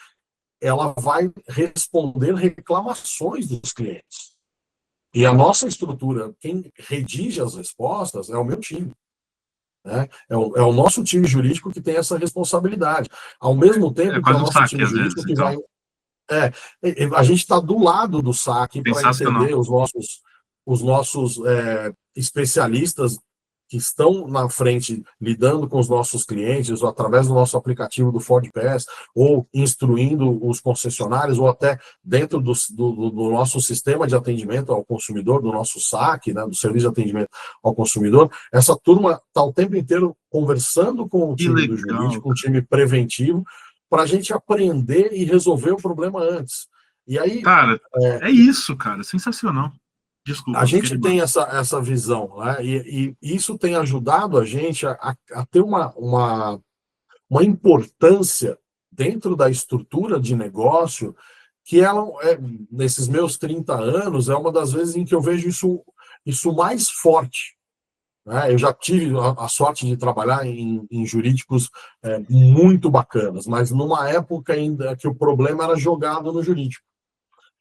ela vai responder reclamações dos clientes. E a nossa estrutura, quem redige as respostas é o meu time. Né? É o nosso time jurídico que tem essa responsabilidade. Ao mesmo tempo que é o nosso time jurídico que vai... a gente está do lado do saque para entender os nossos especialistas que estão na frente lidando com os nossos clientes, ou através do nosso aplicativo do Ford Pass, ou instruindo os concessionários, ou até dentro do nosso sistema de atendimento ao consumidor, do nosso SAC, né, do Serviço de Atendimento ao Consumidor. Essa turma está o tempo inteiro conversando com o time do jurídico, com o time preventivo, para a gente aprender e resolver o problema antes. E aí, cara, é isso, cara, sensacional. Desculpa, a gente tem essa visão, né? E isso tem ajudado a gente a ter uma importância dentro da estrutura de negócio que ela, nesses meus 30 anos, é uma das vezes em que eu vejo isso mais forte. Né? Eu já tive a sorte de trabalhar em jurídicos muito bacanas, mas numa época ainda que o problema era jogado no jurídico.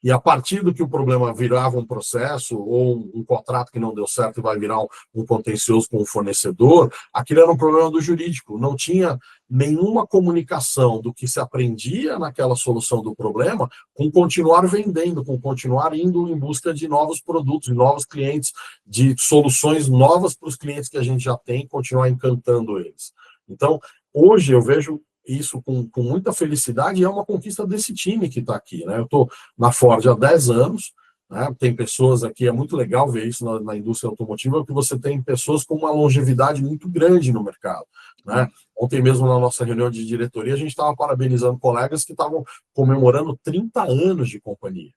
E a partir do que o problema virava um processo ou um contrato que não deu certo e vai virar um contencioso com o fornecedor, aquilo era um problema do jurídico. Não tinha nenhuma comunicação do que se aprendia naquela solução do problema com continuar vendendo, com continuar indo em busca de novos produtos, de novos clientes, de soluções novas para os clientes que a gente já tem, continuar encantando eles. Então, hoje eu vejo isso com muita felicidade, e é uma conquista desse time que está aqui, né? Eu estou na Ford há 10 anos, né? Tem pessoas aqui, é muito legal ver isso na indústria automotiva, que você tem pessoas com uma longevidade muito grande no mercado, né? Ontem mesmo, na nossa reunião de diretoria, a gente estava parabenizando colegas que estavam comemorando 30 anos de companhia.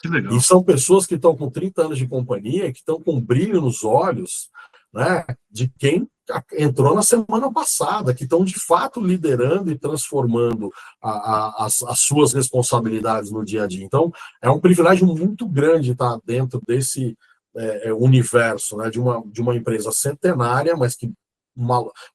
Que legal. E são pessoas que estão com 30 anos de companhia, que estão com brilho nos olhos, né, de quem entrou na semana passada, que estão de fato liderando e transformando as suas responsabilidades no dia a dia. Então, é um privilégio muito grande estar dentro desse universo, né, de uma empresa centenária, mas que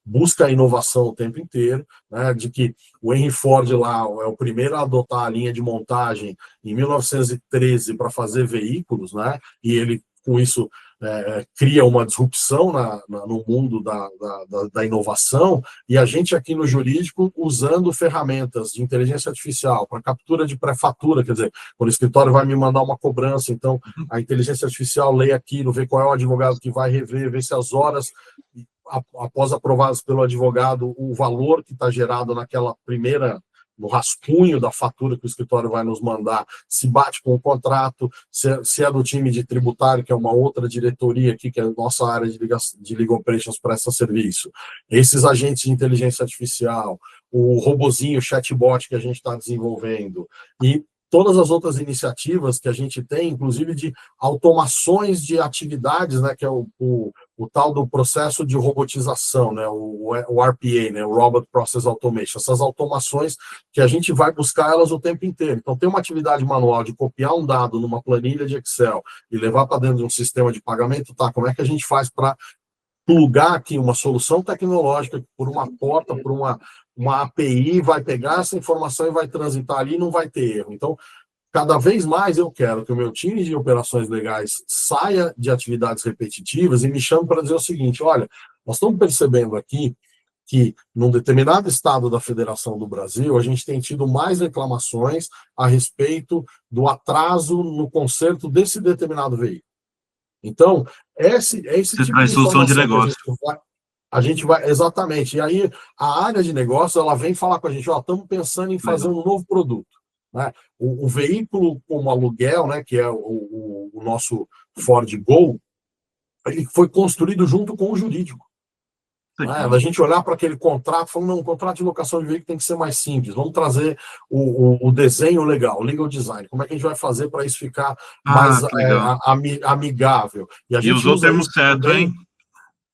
busca a inovação o tempo inteiro, né, de que o Henry Ford lá é o primeiro a adotar a linha de montagem em 1913 para fazer veículos, né, e ele, com isso, cria uma disrupção no mundo da inovação, e a gente aqui no jurídico usando ferramentas de inteligência artificial para captura de pré-fatura, quer dizer, quando o escritório vai me mandar uma cobrança, então a inteligência artificial lê aquilo, vê qual é o advogado que vai rever, vê se as horas, após aprovadas pelo advogado, o valor que está gerado naquela primeira, no rascunho da fatura que o escritório vai nos mandar, se bate com o contrato, se é do time de tributário, que é uma outra diretoria aqui, que é a nossa área de Legal Operations presta serviço. Esses agentes de inteligência artificial, o robozinho, o chatbot que a gente está desenvolvendo, e todas as outras iniciativas que a gente tem, inclusive de automações de atividades, né, que é o tal do processo de robotização, né, o RPA, né, o Robot Process Automation, essas automações que a gente vai buscar elas o tempo inteiro. Então, tem uma atividade manual de copiar um dado numa planilha de Excel e levar para dentro de um sistema de pagamento, tá? Como é que a gente faz para plugar aqui uma solução tecnológica por uma porta, por uma API, vai pegar essa informação e vai transitar ali e não vai ter erro. Então, cada vez mais eu quero que o meu time de operações legais saia de atividades repetitivas e me chame para dizer o seguinte: olha, nós estamos percebendo aqui que, num determinado estado da Federação do Brasil, a gente tem tido mais reclamações a respeito do atraso no conserto desse determinado veículo. Então, esse tipo de solução de negócio. A gente vai, exatamente. E aí, a área de negócio, ela vem falar com a gente: ó, estamos pensando em fazer um novo produto. Né? O veículo como aluguel, né, que é o nosso Ford Gol, ele foi construído junto com o jurídico. Né? A gente olhar para aquele contrato, falando: não, o contrato de locação de veículo tem que ser mais simples, vamos trazer o desenho legal, o legal design. Como é que a gente vai fazer para isso ficar mais amigável? E usou o termo certo, hein?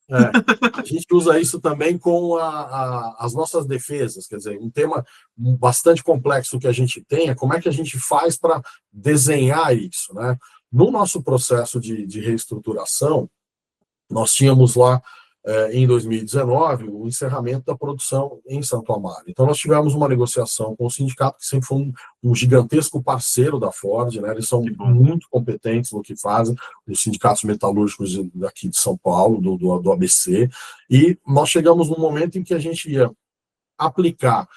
A gente usa isso também com as nossas defesas, quer dizer, um tema bastante complexo que a gente tem é como é que a gente faz para desenhar isso, né? No nosso processo de reestruturação, nós tínhamos lá, em 2019, o encerramento da produção em Santo Amaro. Então, nós tivemos uma negociação com o sindicato, que sempre foi um gigantesco parceiro da Ford, né? Eles são muito competentes no que fazem, os sindicatos metalúrgicos daqui de São Paulo, do ABC, e nós chegamos num momento em que a gente ia aplicar,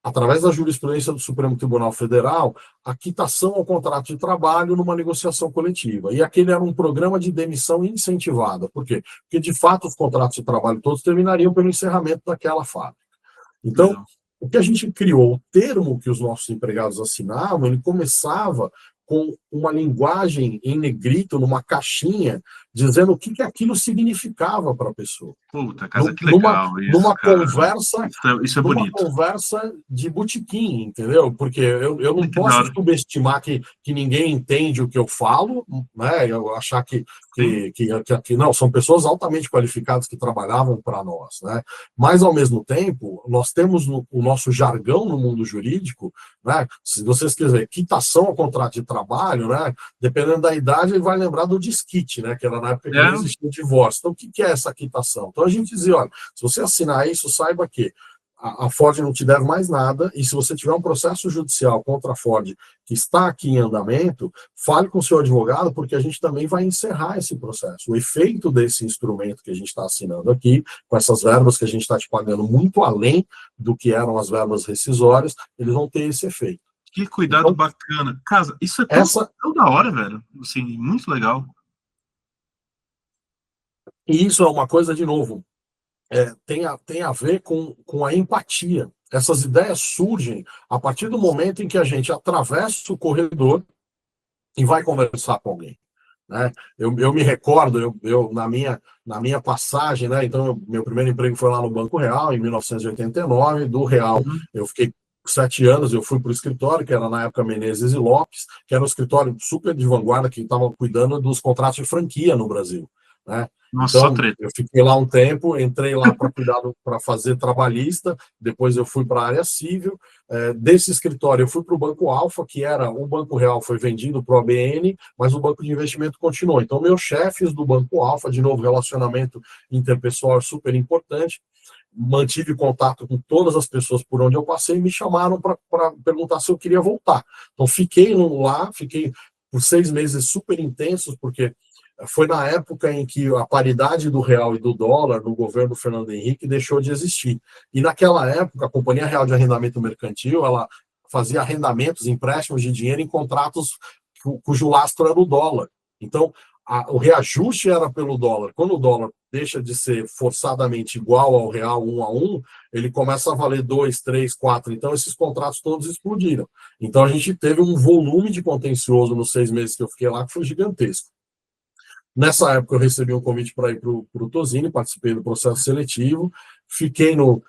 através da jurisprudência do Supremo Tribunal Federal, a quitação ao contrato de trabalho numa negociação coletiva. E aquele era um programa de demissão incentivada. Por quê? Porque, de fato, os contratos de trabalho todos terminariam pelo encerramento daquela fábrica. Então, o que a gente criou, o termo que os nossos empregados assinavam, ele começava com uma linguagem em negrito, numa caixinha, dizendo o que aquilo significava para a pessoa. Puta, casa, que legal numa conversa, isso é bonito. Numa conversa de botequim, entendeu? Porque eu não posso subestimar que ninguém entende o que eu falo, né? Eu achar que não, são pessoas altamente qualificadas que trabalhavam para nós, né? Mas, ao mesmo tempo, nós temos o nosso jargão no mundo jurídico, né? Se vocês quiserem, quitação ao contrato de trabalho, né? Dependendo da idade, ele vai lembrar do disquite, né? Que era na época que não existia o divórcio. Então, o que é essa quitação? Então, a gente dizia: olha, se você assinar isso, saiba que a Ford não te deve mais nada, e se você tiver um processo judicial contra a Ford que está aqui em andamento, fale com o seu advogado, porque a gente também vai encerrar esse processo. O efeito desse instrumento que a gente está assinando aqui, com essas verbas que a gente está te pagando muito além do que eram as verbas rescisórias, eles vão ter esse efeito. Que cuidado então, bacana. Casa, isso é tão da hora, velho. Assim, muito legal. E isso é uma coisa, de novo, tem a ver com a empatia. Essas ideias surgem a partir do momento em que a gente atravessa o corredor e vai conversar com alguém. Né? Eu me recordo, na minha passagem, né? Então, meu primeiro emprego foi lá no Banco Real, em 1989. Do Real, eu fiquei 7 anos, eu fui para o escritório, que era na época Menezes e Lopes, que era um escritório super de vanguarda, que estava cuidando dos contratos de franquia no Brasil. Né? Nossa, então, eu fiquei lá um tempo, entrei lá para fazer trabalhista, depois eu fui para a área civil. Desse escritório, eu fui para o Banco Alfa, que era o Banco Real, foi vendido para o ABN, mas o banco de investimento continuou. Então, meus chefes do Banco Alfa, de novo, relacionamento interpessoal super importante, mantive contato com todas as pessoas por onde eu passei e me chamaram para perguntar se eu queria voltar. Então, fiquei por 6 meses super intensos, porque foi na época em que a paridade do real e do dólar no governo Fernando Henrique deixou de existir. E naquela época, a Companhia Real de Arrendamento Mercantil, ela fazia arrendamentos, empréstimos de dinheiro em contratos cujo lastro era o dólar. Então, o reajuste era pelo dólar. Quando o dólar deixa de ser forçadamente igual ao real 1 a 1, ele começa a valer 2, 3, 4. Então, esses contratos todos explodiram. Então, a gente teve um volume de contencioso nos 6 meses que eu fiquei lá que foi gigantesco. Nessa época, eu recebi um convite para ir para o Tozini, participei do processo seletivo, fiquei no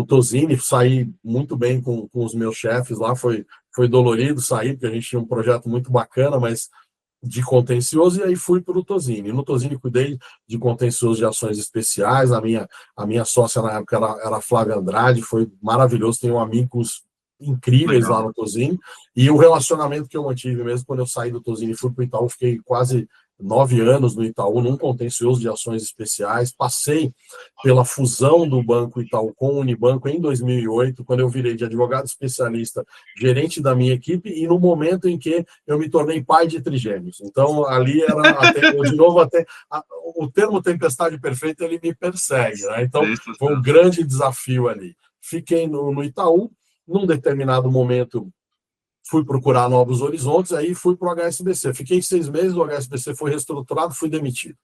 Tozini, saí muito bem com os meus chefes lá, foi dolorido sair, porque a gente tinha um projeto muito bacana, mas de contencioso, e aí fui para o Tozini. No Tozini, cuidei de contencioso de ações especiais, a minha sócia na época era a Flávia Andrade, foi maravilhoso, tenho amigos incríveis lá no Tozini, e o relacionamento que eu mantive mesmo quando eu saí do Tozini e fui para o Itaú, fiquei quase 9 anos no Itaú, num contencioso de ações especiais. Passei pela fusão do Banco Itaú com o Unibanco em 2008, quando eu virei de advogado especialista, gerente da minha equipe, e no momento em que eu me tornei pai de trigêmeos. Então, ali era, o termo tempestade perfeita, ele me persegue. Né? Então, foi um grande desafio ali. Fiquei no Itaú, num determinado momento, fui procurar novos horizontes, aí fui para o HSBC. Fiquei 6 meses, o HSBC foi reestruturado, fui demitido.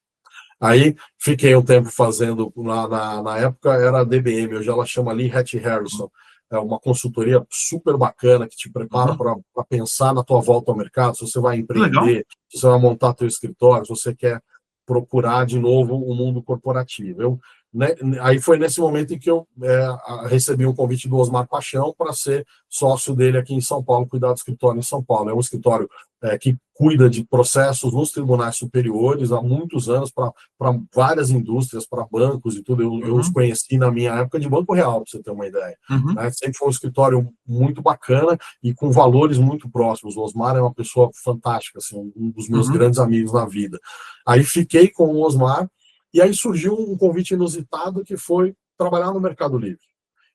Aí fiquei um tempo fazendo, na época era a DBM, hoje ela chama ali Hatch Harrison. É uma consultoria super bacana que te prepara para pensar na tua volta ao mercado, se você vai empreender, se você vai montar teu escritório, se você quer procurar de novo o mundo corporativo. Aí foi nesse momento em que eu recebi um convite do Osmar Paixão para ser sócio dele aqui em São Paulo, cuidar do escritório em São Paulo. É um escritório que cuida de processos nos tribunais superiores há muitos anos para várias indústrias, para bancos e tudo. Eu os conheci na minha época de Banco Real, para você ter uma ideia. Né? Sempre foi um escritório muito bacana e com valores muito próximos. O Osmar é uma pessoa fantástica, assim, um dos meus grandes amigos na vida. Aí fiquei com o Osmar, e aí surgiu um convite inusitado que foi trabalhar no Mercado Livre.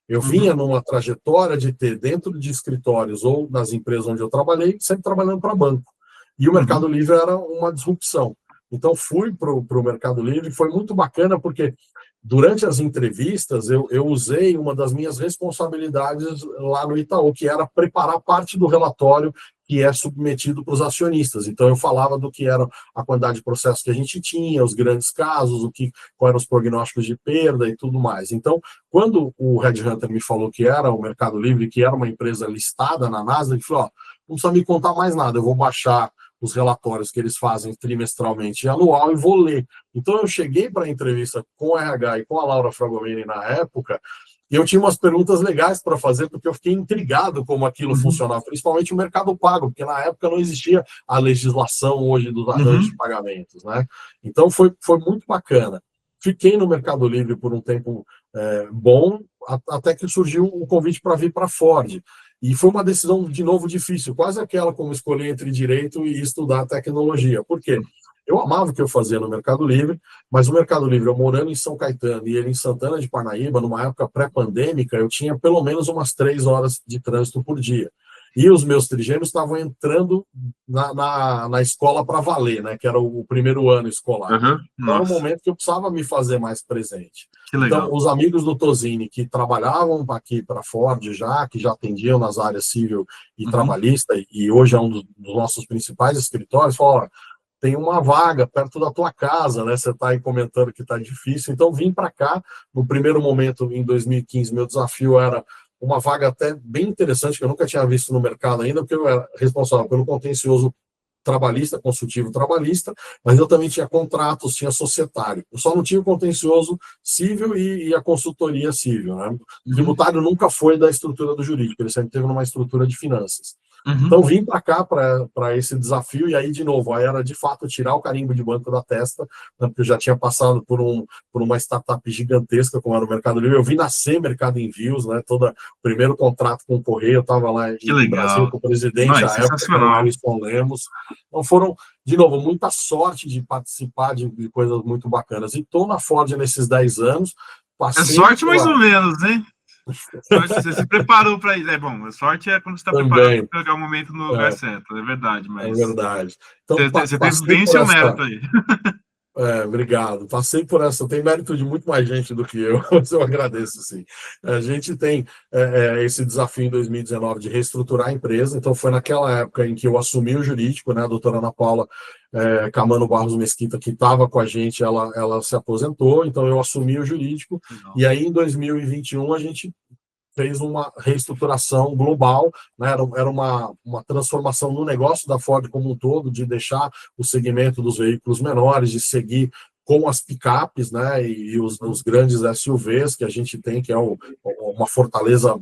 Eu vinha numa trajetória de ter, dentro de escritórios ou nas empresas onde eu trabalhei, sempre trabalhando para banco. E o Mercado Livre era uma disrupção. Então, fui para o Mercado Livre, foi muito bacana, porque durante as entrevistas, eu usei uma das minhas responsabilidades lá no Itaú, que era preparar parte do relatório que é submetido para os acionistas. Então, eu falava do que era a quantidade de processos que a gente tinha, os grandes casos, quais eram os prognósticos de perda e tudo mais. Então, quando o Red Hunter me falou que era o Mercado Livre, que era uma empresa listada na Nasdaq, ele falou, não precisa me contar mais nada, eu vou baixar os relatórios que eles fazem trimestralmente e anual e vou ler. Então, eu cheguei para a entrevista com o RH e com a Laura Fragomeni na época, e eu tinha umas perguntas legais para fazer, porque eu fiquei intrigado como aquilo funcionava, principalmente o mercado pago, porque na época não existia a legislação hoje dos arranjos de pagamentos. Né? Então, foi muito bacana. Fiquei no Mercado Livre por um tempo bom, até que surgiu o convite para vir para a Ford. E foi uma decisão, de novo, difícil, quase aquela como escolher entre direito e estudar tecnologia. Por quê? Eu amava o que eu fazia no Mercado Livre, mas o Mercado Livre, eu morando em São Caetano e ele em Santana de Parnaíba, numa época pré-pandêmica, eu tinha pelo menos umas 3 horas de trânsito por dia. E os meus trigêmeos estavam entrando na escola para valer, né? Que era o primeiro ano escolar. Então, era um momento que eu precisava me fazer mais presente. Que legal. Então, os amigos do Tosini que trabalhavam aqui para a Ford que já atendiam nas áreas civil e trabalhista, e hoje é um dos nossos principais escritórios, falaram: tem uma vaga perto da tua casa, né? Você está aí comentando que está difícil. Então, vim para cá. No primeiro momento, em 2015, meu desafio era uma vaga até bem interessante, que eu nunca tinha visto no mercado ainda, porque eu era responsável pelo contencioso trabalhista, consultivo trabalhista, mas eu também tinha contratos, tinha societário. Eu só não tinha o contencioso civil e a consultoria civil, né? O tributário nunca foi da estrutura do jurídico, ele sempre teve numa estrutura de finanças. Então, vim para cá para esse desafio, e aí, de novo, aí era de fato tirar o carimbo de banco da testa, né, porque eu já tinha passado por uma startup gigantesca, como era o Mercado Livre. Eu vi nascer Mercado Envios, né, o primeiro contrato com o Correio, eu estava lá em Brasil com o presidente, à época, que era o Wilson Lemos. Então, foram, de novo, muita sorte de participar de coisas muito bacanas. E estou na Ford nesses 10 anos. É sorte mais ou menos, né? Você se preparou para isso. É bom, a sorte é quando você está preparado para pegar o momento no lugar certo, é verdade. Mas é verdade. Então, você teve bem seu mérito aí. Obrigado. Passei por essa. Tem mérito de muito mais gente do que eu, mas eu agradeço, sim. A gente tem esse desafio em 2019 de reestruturar a empresa. Então, foi naquela época em que eu assumi o jurídico, né? A doutora Ana Paula Camano Barros Mesquita, que estava com a gente, ela se aposentou, então eu assumi o jurídico. Não. E aí, em 2021, a gente fez uma reestruturação global, né? Era uma transformação no negócio da Ford como um todo, de deixar o segmento dos veículos menores, de seguir com as picapes, né? E os grandes SUVs que a gente tem, que é uma fortaleza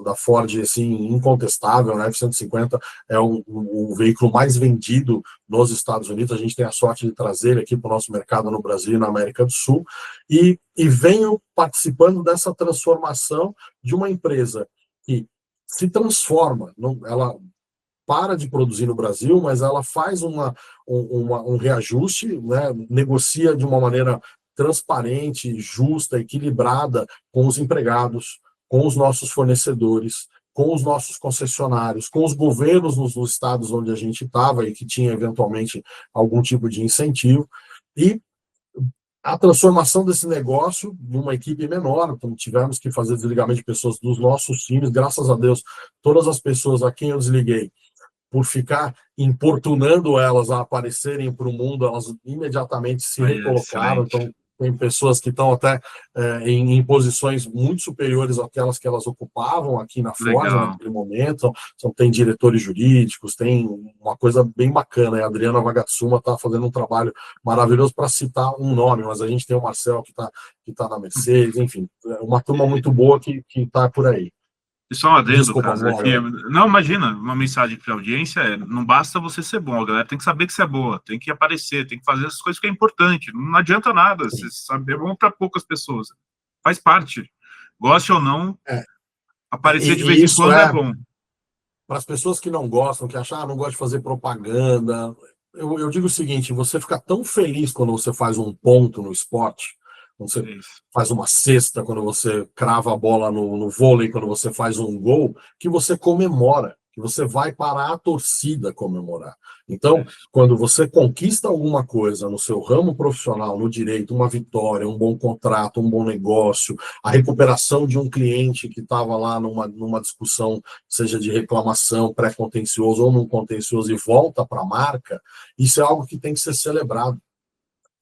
da Ford, assim, incontestável, né? F-150 é o veículo mais vendido nos Estados Unidos. A gente tem a sorte de trazer ele aqui para o nosso mercado no Brasil e na América do Sul, e venho participando dessa transformação de uma empresa que se transforma, ela para de produzir no Brasil, mas ela faz um reajuste, né? Negocia de uma maneira transparente, justa, equilibrada com os empregados, com os nossos fornecedores, com os nossos concessionários, com os governos nos estados onde a gente estava e que tinha eventualmente algum tipo de incentivo, e a transformação desse negócio numa equipe menor. Então, tivemos que fazer desligamento de pessoas dos nossos times. Graças a Deus, todas as pessoas a quem eu desliguei, por ficar importunando elas a aparecerem para o mundo, elas imediatamente se recolocaram. Então, tem pessoas que estão até em posições muito superiores àquelas que elas ocupavam aqui na Ford naquele momento. Tem diretores jurídicos, tem uma coisa bem bacana. A Adriana Vagatsuma está fazendo um trabalho maravilhoso, para citar um nome, mas a gente tem o Marcel que tá na Mercedes, enfim, uma turma muito boa que está por aí. E só um adendo, não, imagina, uma mensagem para a audiência não basta você ser bom, a galera tem que saber que você é boa, tem que aparecer, tem que fazer essas coisas que é importante, não adianta nada, você saber é bom para poucas pessoas, faz parte, goste ou não, aparecer de vez em quando é bom. Para as pessoas que não gostam, que acham, não gosto de fazer propaganda, eu digo o seguinte: você fica tão feliz quando você faz um ponto no esporte, quando você faz uma cesta, quando você crava a bola no vôlei, quando você faz um gol, que você comemora, que você vai para a torcida comemorar. Então, quando você conquista alguma coisa no seu ramo profissional, no direito, uma vitória, um bom contrato, um bom negócio, a recuperação de um cliente que estava lá numa discussão, seja de reclamação, pré-contencioso ou não contencioso, e volta para a marca, isso é algo que tem que ser celebrado.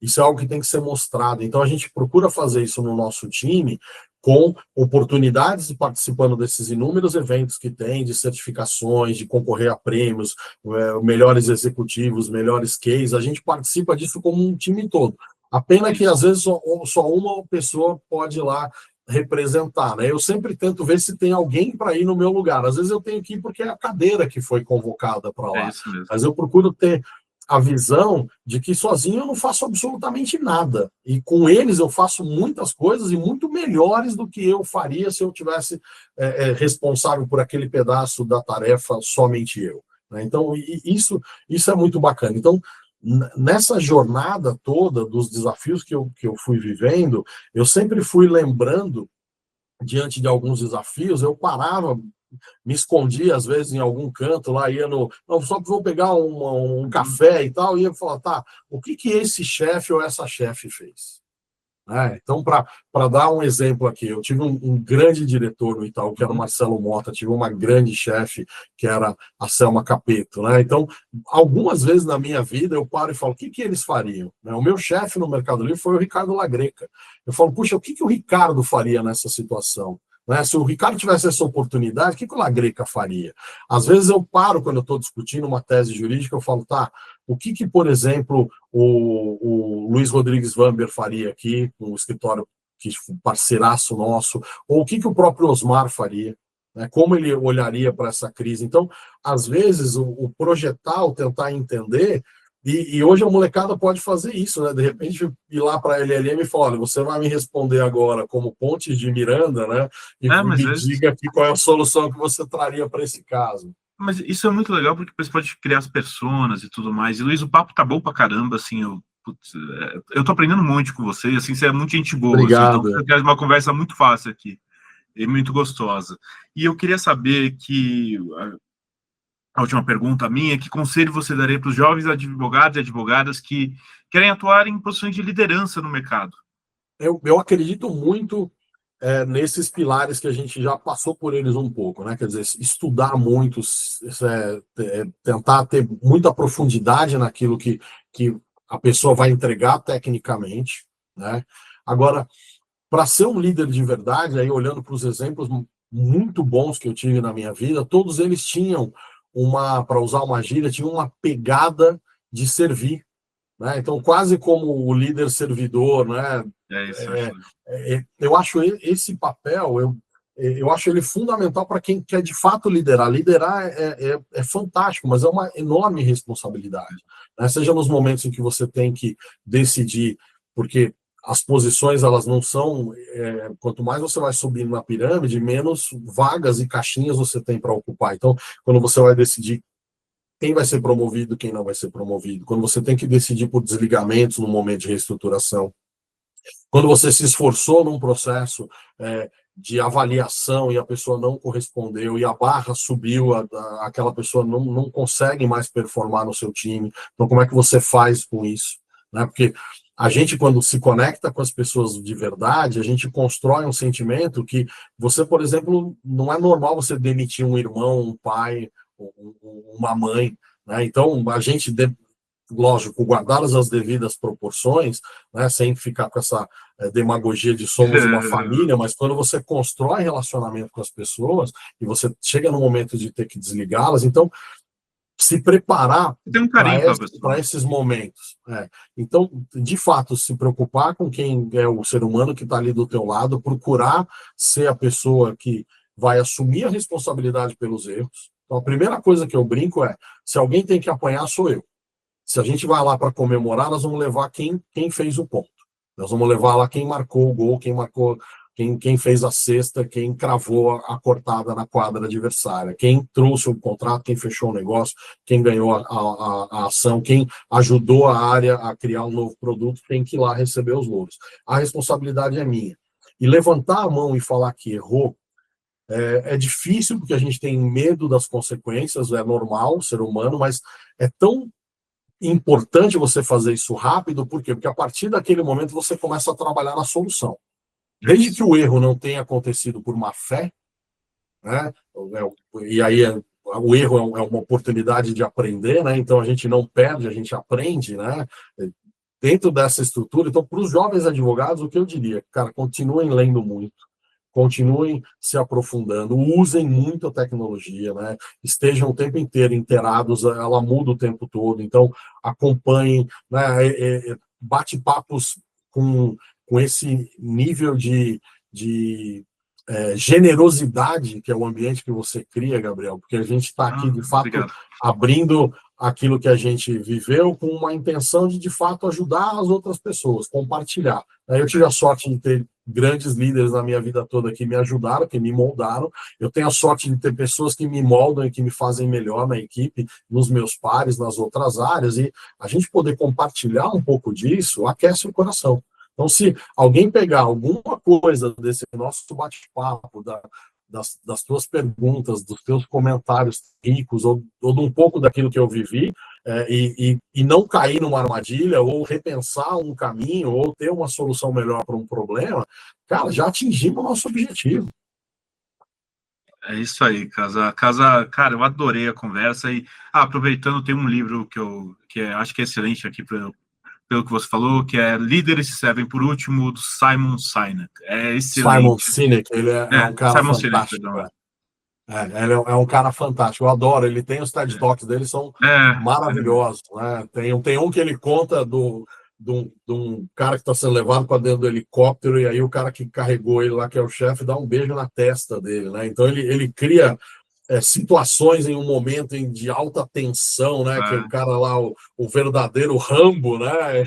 Isso é algo que tem que ser mostrado. Então, a gente procura fazer isso no nosso time, com oportunidades de participando desses inúmeros eventos que tem, de certificações, de concorrer a prêmios, melhores executivos, melhores cases. A gente participa disso como um time todo. A pena é que, às vezes, só uma pessoa pode ir lá representar, né? Eu sempre tento ver se tem alguém para ir no meu lugar. Às vezes eu tenho que ir porque é a cadeira que foi convocada para lá. Mas eu procuro ter a visão de que sozinho eu não faço absolutamente nada. E com eles eu faço muitas coisas e muito melhores do que eu faria se eu tivesse responsável por aquele pedaço da tarefa somente eu. Né? Então, isso é muito bacana. Então, nessa jornada toda dos desafios que eu fui vivendo, eu sempre fui lembrando, diante de alguns desafios, eu parava, me escondia às vezes em algum canto lá, ia no, não, só vou pegar um café e tal, e ia falar, tá, o que esse chefe ou essa chefe fez? Então, para dar um exemplo aqui, eu tive um grande diretor no Itaú, que era o Marcelo Mota, tive uma grande chefe, que era a Selma Capeto. Então, algumas vezes na minha vida, eu paro e falo, o que eles fariam? O meu chefe no Mercado Livre foi o Ricardo Lagreca. Eu falo, puxa, o que o Ricardo faria nessa situação? Se o Ricardo tivesse essa oportunidade, o que o Lagreca faria? Às vezes eu paro, quando eu estou discutindo uma tese jurídica, eu falo, tá, o que por exemplo, o Luiz Rodrigues Vamber faria aqui, com o escritório que parceiraço nosso, ou o que o próprio Osmar faria, como ele olharia para essa crise. Então, às vezes, o projetar, o tentar entender, e hoje a molecada pode fazer isso, de repente ir lá para a LLM e falar, olha, você vai me responder agora como Pontes de Miranda, e me diga aqui qual é a solução que você traria para esse caso. Mas isso é muito legal, porque você pode criar as personas e tudo mais. E, Luiz, o papo tá bom pra caramba, assim, eu tô aprendendo um monte com você, assim, você é muito gente boa. Obrigado. Assim, então, é uma conversa muito fácil aqui, e muito gostosa. E eu queria saber que... A última pergunta minha, que conselho você daria para os jovens advogados e advogadas que querem atuar em posições de liderança no mercado? Eu acredito muito nesses pilares que a gente já passou por eles um pouco, quer dizer, estudar muito, tentar ter muita profundidade naquilo que a pessoa vai entregar tecnicamente, Agora, para ser um líder de verdade, aí olhando para os exemplos muito bons que eu tive na minha vida, todos eles tinham para usar uma gíria, tinha uma pegada de servir, Então, quase como o líder servidor, eu acho esse papel, eu acho ele fundamental para quem quer de fato liderar. Liderar é fantástico, mas é uma enorme responsabilidade, Seja nos momentos em que você tem que decidir, porque as posições, elas não são... quanto mais você vai subindo na pirâmide, menos vagas e caixinhas você tem para ocupar. Então, quando você vai decidir quem vai ser promovido, quem não vai ser promovido, quando você tem que decidir por desligamentos no momento de reestruturação, quando você se esforçou num processo de avaliação e a pessoa não correspondeu e a barra subiu, aquela pessoa não consegue mais performar no seu time, então como é que você faz com isso? Porque a gente, quando se conecta com as pessoas de verdade, a gente constrói um sentimento que você, por exemplo, não é normal você demitir um irmão, um pai, uma mãe, Então, a gente, lógico, guardadas as devidas proporções, sem ficar com essa demagogia de somos uma família, mas quando você constrói relacionamento com as pessoas e você chega no momento de ter que desligá-las, então se preparar para esses momentos. Então, de fato, se preocupar com quem é o ser humano que está ali do teu lado, procurar ser a pessoa que vai assumir a responsabilidade pelos erros. Então, a primeira coisa que eu brinco é, se alguém tem que apanhar, sou eu. Se a gente vai lá para comemorar, nós vamos levar quem fez o ponto. Nós vamos levar lá quem marcou o gol, quem fez a cesta, quem cravou a cortada na quadra adversária, quem trouxe o contrato, quem fechou o negócio, quem ganhou a ação, quem ajudou a área a criar um novo produto, tem que ir lá receber os louros. A responsabilidade é minha. E levantar a mão e falar que errou é difícil, porque a gente tem medo das consequências, é normal, ser humano, mas é tão importante você fazer isso rápido, por quê? Porque a partir daquele momento você começa a trabalhar na solução. Desde que o erro não tenha acontecido por má fé, e aí o erro é uma oportunidade de aprender, então a gente não perde, a gente aprende, dentro dessa estrutura. Então, para os jovens advogados, o que eu diria? Cara, continuem lendo muito, continuem se aprofundando, usem muito a tecnologia, estejam o tempo inteiro inteirados, ela muda o tempo todo, então acompanhem, bate-papos com esse nível de generosidade que é o ambiente que você cria, Gabriel, porque a gente está aqui, de fato, abrindo aquilo que a gente viveu com uma intenção de fato, ajudar as outras pessoas, compartilhar. Eu tive a sorte de ter grandes líderes na minha vida toda que me ajudaram, que me moldaram. Eu tenho a sorte de ter pessoas que me moldam e que me fazem melhor na equipe, nos meus pares, nas outras áreas, e a gente poder compartilhar um pouco disso aquece o coração. Então, se alguém pegar alguma coisa desse nosso bate-papo, das tuas perguntas, dos teus comentários ricos, ou de um pouco daquilo que eu vivi, e não cair numa armadilha, ou repensar um caminho, ou ter uma solução melhor para um problema, cara, já atingimos o nosso objetivo. É isso aí, cara, eu adorei a conversa, e aproveitando, tem um livro que acho que é excelente aqui pelo que você falou, que é Líderes que Servem por Último, do Simon Sinek. É excelente. Simon Sinek, ele é um cara Simon fantástico. Sinek, ele é um cara fantástico, eu adoro, ele tem os TED Talks dele, são maravilhosos. Né? Tem um que ele conta de um cara que está sendo levado para dentro do helicóptero, e aí o cara que carregou ele lá, que é o chefe, dá um beijo na testa dele. Né? Então ele cria situações em um momento de alta tensão, né? Que o cara lá, o verdadeiro Rambo, né?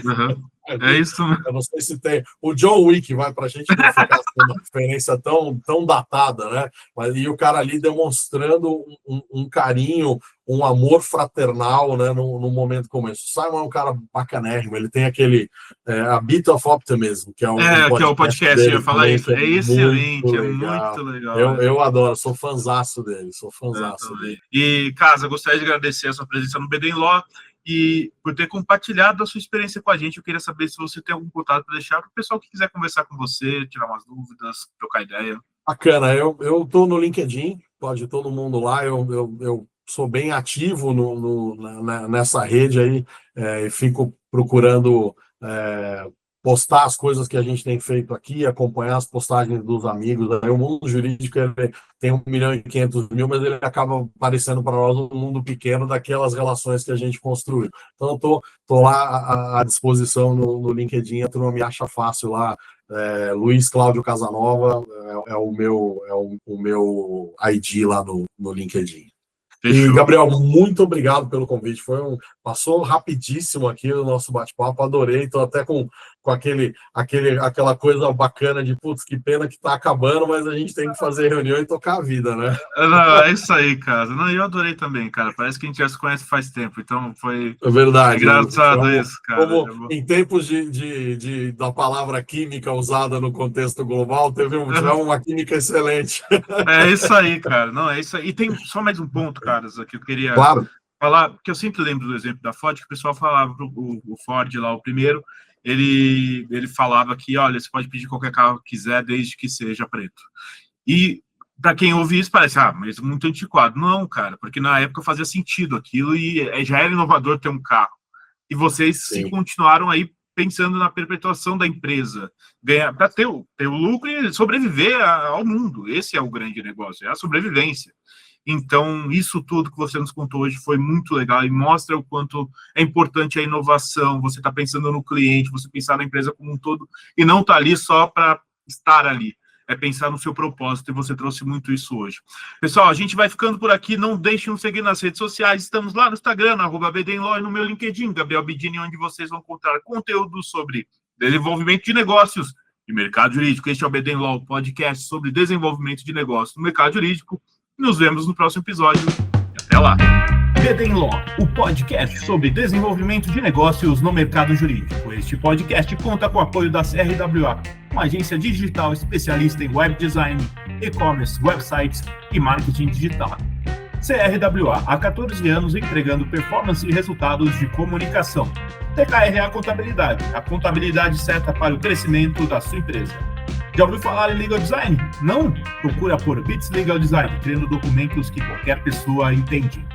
É isso. Eu não sei se tem. O John Wick vai para a gente não ficar uma referência tão datada, né? E o cara ali demonstrando um carinho, um amor fraternal, né? Num momento como esse. O Simon é um cara bacanérrimo, ele tem aquele A Bit of Optimism, que é o podcast dele, eu ia falar isso. É excelente, muito legal. Eu adoro, sou fãzaço dele, dele. E, Casa, gostaria de agradecer a sua presença no BD Law e por ter compartilhado a sua experiência com a gente. Eu queria saber se você tem algum contato para deixar para o pessoal que quiser conversar com você, tirar umas dúvidas, trocar ideia. Bacana, eu estou no LinkedIn, pode todo mundo lá, eu sou bem ativo nessa rede aí, e fico procurando postar as coisas que a gente tem feito aqui, acompanhar as postagens dos amigos. Aí, o mundo jurídico tem 1.500.000, mas ele acaba aparecendo para nós um mundo pequeno daquelas relações que a gente construiu. Então, eu tô lá à disposição no LinkedIn, a turma me acha fácil lá. Luiz Cláudio Casanova é o meu ID lá no LinkedIn. Fechou. E, Gabriel, muito obrigado pelo convite. Passou rapidíssimo aqui o nosso bate-papo, adorei. Estou até com aquela coisa bacana de, putz, que pena que está acabando, mas a gente tem que fazer reunião e tocar a vida, né? Não, é isso aí, cara. Não, eu adorei também, cara. Parece que a gente já se conhece faz tempo, então foi verdade. Engraçado isso, cara. Como em tempos da palavra química usada no contexto global, tivemos uma química excelente. É isso aí, cara. Não, é isso aí. E tem só mais um ponto, cara, que eu queria falar, porque eu sempre lembro do exemplo da Ford, que o pessoal falava, o Ford lá, o primeiro, ele falava que, olha, você pode pedir qualquer carro que quiser, desde que seja preto. E para quem ouve isso, parece, mas muito antiquado. Não, cara, porque na época fazia sentido aquilo e já era inovador ter um carro. E vocês continuaram aí pensando na perpetuação da empresa, para ter o lucro e sobreviver ao mundo. Esse é o grande negócio, é a sobrevivência. Então, isso tudo que você nos contou hoje foi muito legal e mostra o quanto é importante a inovação, você está pensando no cliente, você pensar na empresa como um todo, e não está ali só para estar ali, é pensar no seu propósito, e você trouxe muito isso hoje. Pessoal, a gente vai ficando por aqui, não deixem de nos seguir nas redes sociais, estamos lá no Instagram, @BDinLaw, e no meu LinkedIn, Gabriel Bidini, onde vocês vão encontrar conteúdo sobre desenvolvimento de negócios e mercado jurídico. Este é o BD Law, podcast sobre desenvolvimento de negócios no mercado jurídico. Nos vemos no próximo episódio. E até lá. BD Law, o podcast sobre desenvolvimento de negócios no mercado jurídico. Este podcast conta com o apoio da CRWA, uma agência digital especialista em web design, e-commerce, websites e marketing digital. CRWA, há 14 anos entregando performance e resultados de comunicação. TKRA Contabilidade, a contabilidade certa para o crescimento da sua empresa. Já ouviu falar em Legal Design? Não? Procura por Bits Legal Design, criando documentos que qualquer pessoa entende.